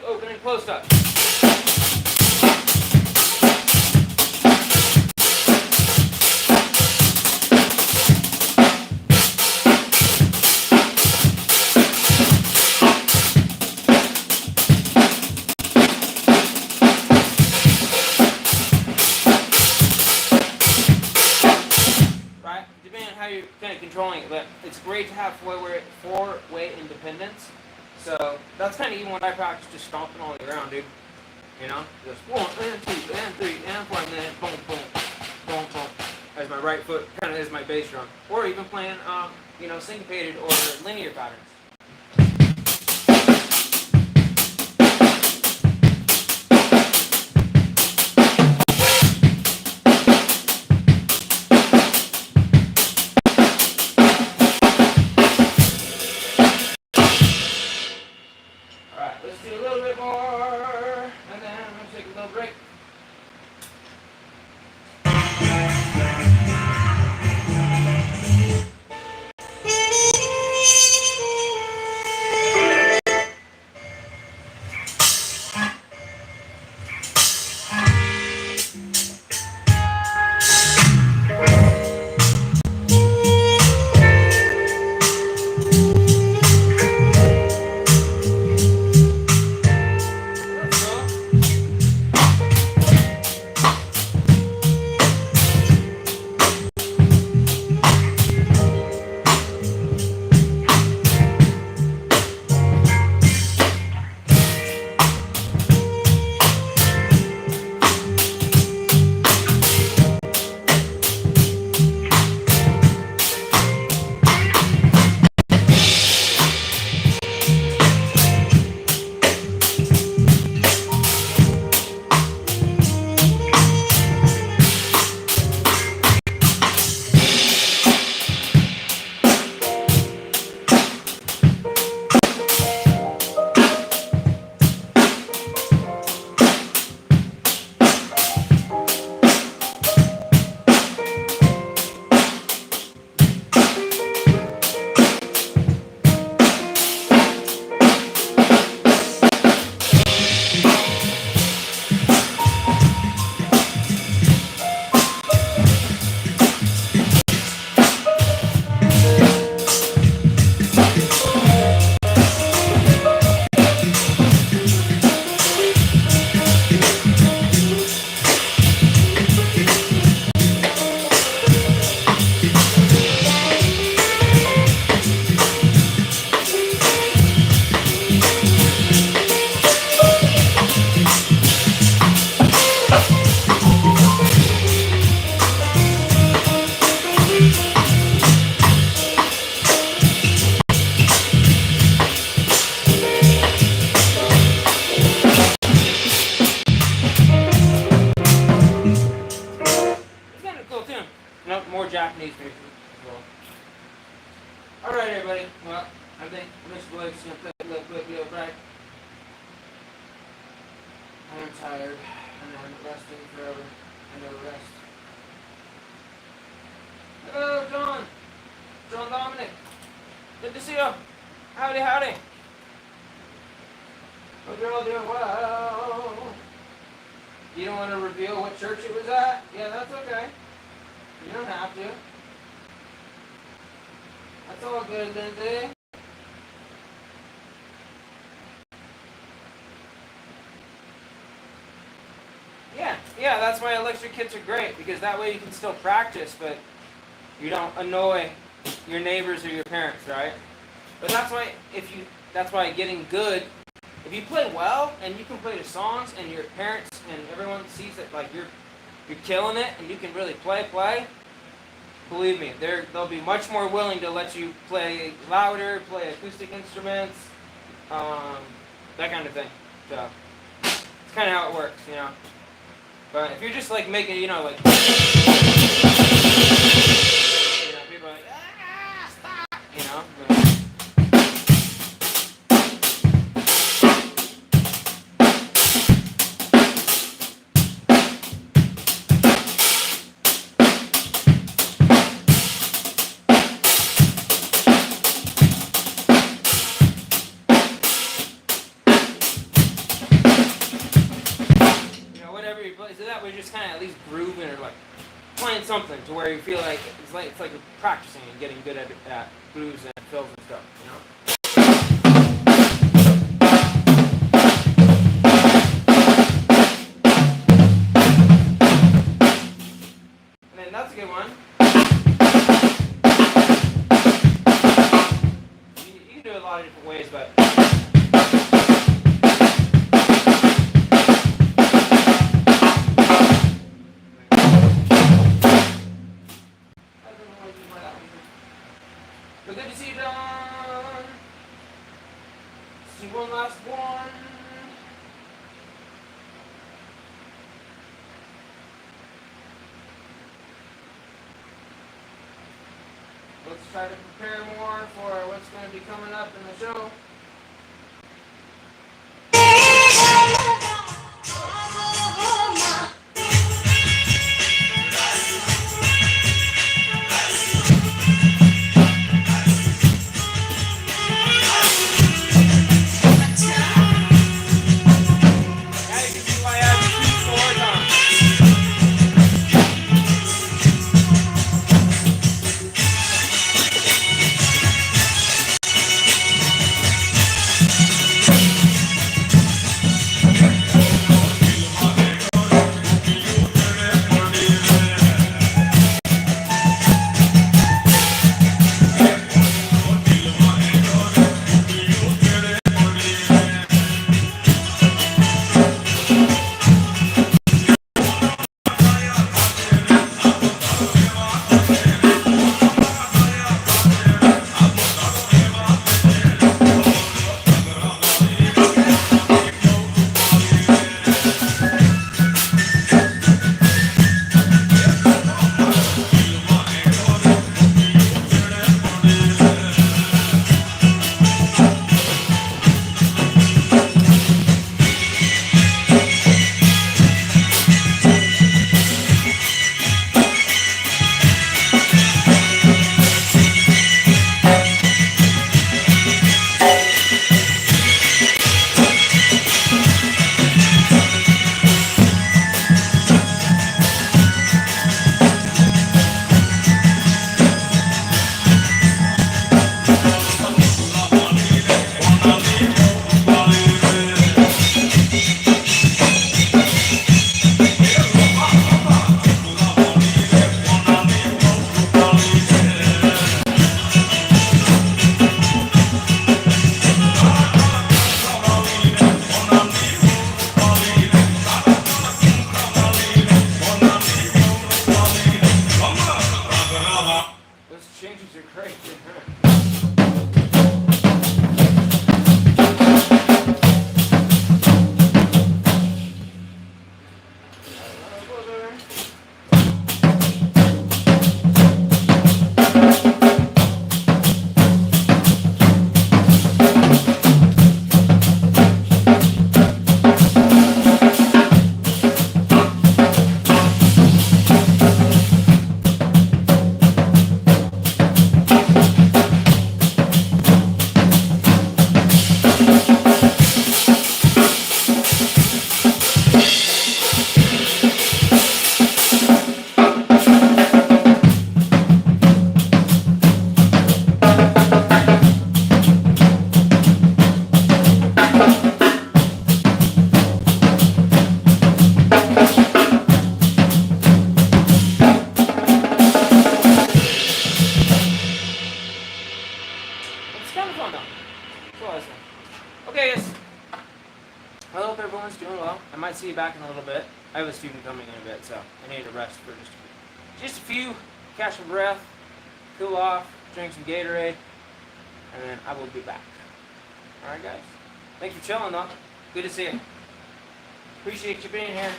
Open and close up. Right? Depending on how you're kind of controlling it, but it's great to have 4-way independence. So that's kind of even when I practice just stomping all the way around, dude. You know, just 1 and 2 and 3 and 4, and then boom, boom, boom, boom. As my right foot kind of is my bass drum, or even playing, syncopated or linear patterns. Alright, let's do a little bit more, and then I'm going to take a little break. Let's go. It's kind of cool too. No, more Japanese music as well. Alright, everybody. Well, I think Mr. Blake's going to play a little quick little break. I am tired, and I'm resting forever. I never rest. Hello, John. John Dominic. Good to see you. Howdy, howdy. Hope you're all doing well. You don't want to reveal what church it was at? Yeah, that's okay. You don't have to. That's all good, Lindsay. Yeah, that's why electric kits are great, because that way you can still practice, but you don't annoy your neighbors or your parents, right? But that's why getting good, if you play well and you can play the songs and your parents and everyone sees that like you're killing it and you can really play, believe me, they'll be much more willing to let you play louder, play acoustic instruments, that kind of thing. So it's kind of how it works, you know. But if you're just like making, like, people are like, stop, But, whatever you play, so that way you're just kind of at least grooving or like playing something to where you feel like it's like you're practicing and getting good at grooves and fills and stuff, And then that's a good one. You can do it a lot of different ways, but try to prepare more for what's going to be coming up in the show. Now you can see why I have the key chords on. Those changes are crazy. It's kind of fun though. It's a lot of fun. Okay, guys. I hope everyone's doing well. I might see you back in a little bit. I have a student coming in a bit, so I need to rest for just a few, catch some breath, cool off, drink some Gatorade, and then I will be back. Alright, guys. Thanks for chilling though. Good to see you. Appreciate you being here.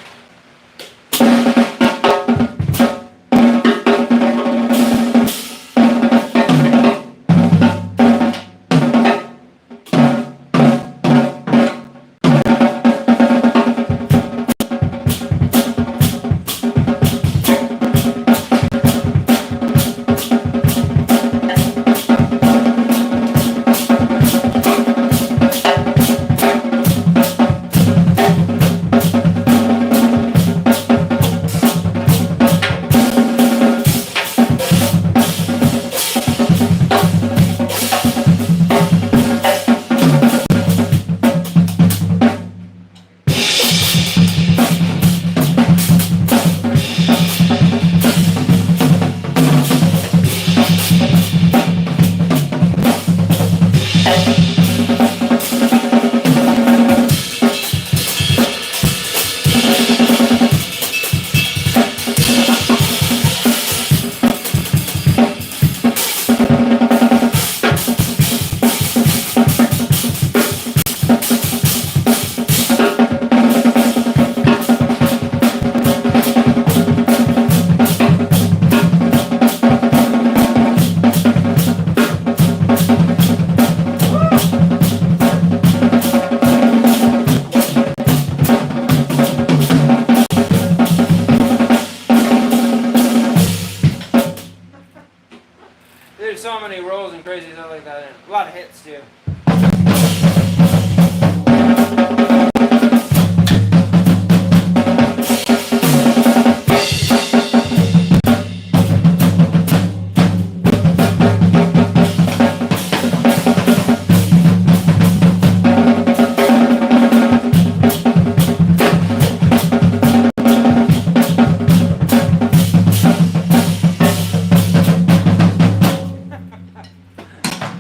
of hits too.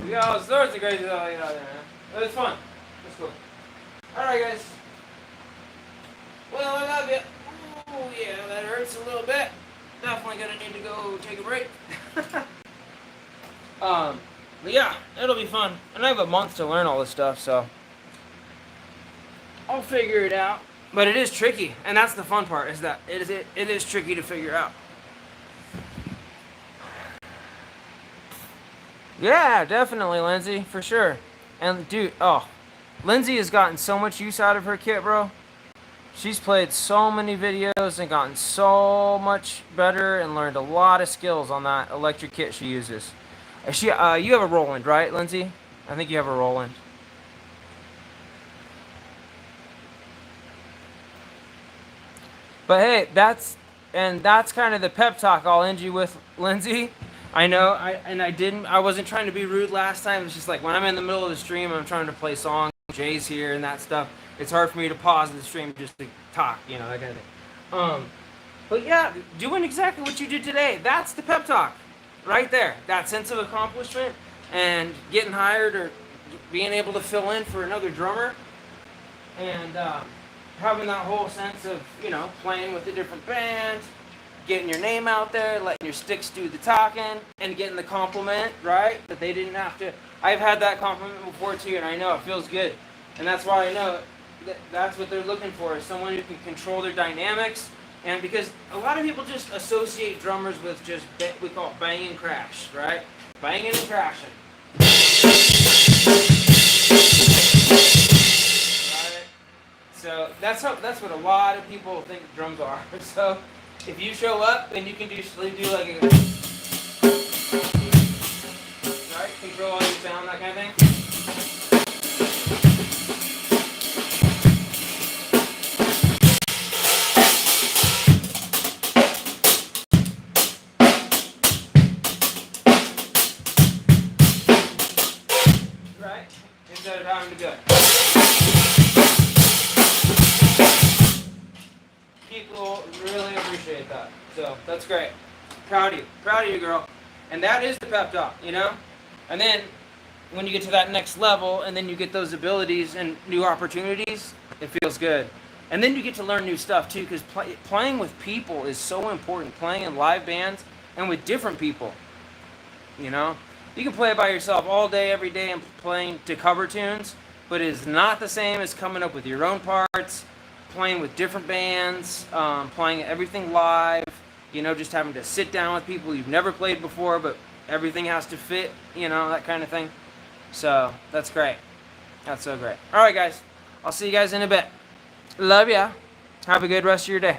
We got all sorts of crazy stuff like that there, man. It was fun. It was cool. Alright, guys. Well, I love you. Oh, yeah, that hurts a little bit. Definitely gonna need to go take a break. But yeah, it'll be fun. And I have a month to learn all this stuff, so I'll figure it out. But it is tricky, and that's the fun part, is that it is tricky to figure out. Yeah, definitely, Lindsay, for sure. And dude, Lindsay has gotten so much use out of her kit, bro. She's played so many videos and gotten so much better and learned a lot of skills on that electric kit she uses. You have a Roland, right, Lindsay? I think you have a Roland. But hey, that's kind of the pep talk I'll end you with, Lindsay. I know, I wasn't trying to be rude last time. It's just like when I'm in the middle of the stream, I'm trying to play songs, Jay's here and that stuff. It's hard for me to pause the stream just to talk, that kind of thing. But yeah, doing exactly what you did today. That's the pep talk, right there. That sense of accomplishment and getting hired or being able to fill in for another drummer, and having that whole sense of playing with a different band, getting your name out there, letting your sticks do the talking, and getting the compliment, right? That they didn't have to. I've had that compliment before too, and I know it feels good. And that's why I know that's what they're looking for, is someone who can control their dynamics. And because a lot of people just associate drummers with just, we call it bang and crash, right? Banging and crashing. Right? So that's what a lot of people think drums are. So if you show up and you can do like a, right, control all your sound, that kind of thing. Right, instead of having to go. People really appreciate that. So that's great. Proud of you, girl. And that is the pep talk, And then when you get to that next level and then you get those abilities and new opportunities, it feels good. And then you get to learn new stuff too, because playing with people is so important. Playing in live bands and with different people, You can play it by yourself all day, every day, and playing to cover tunes, but it is not the same as coming up with your own parts, playing with different bands, playing everything live, just having to sit down with people you've never played before, but everything has to fit, that kind of thing. So that's great. That's so great. All right, guys. I'll see you guys in a bit. Love ya. Have a good rest of your day.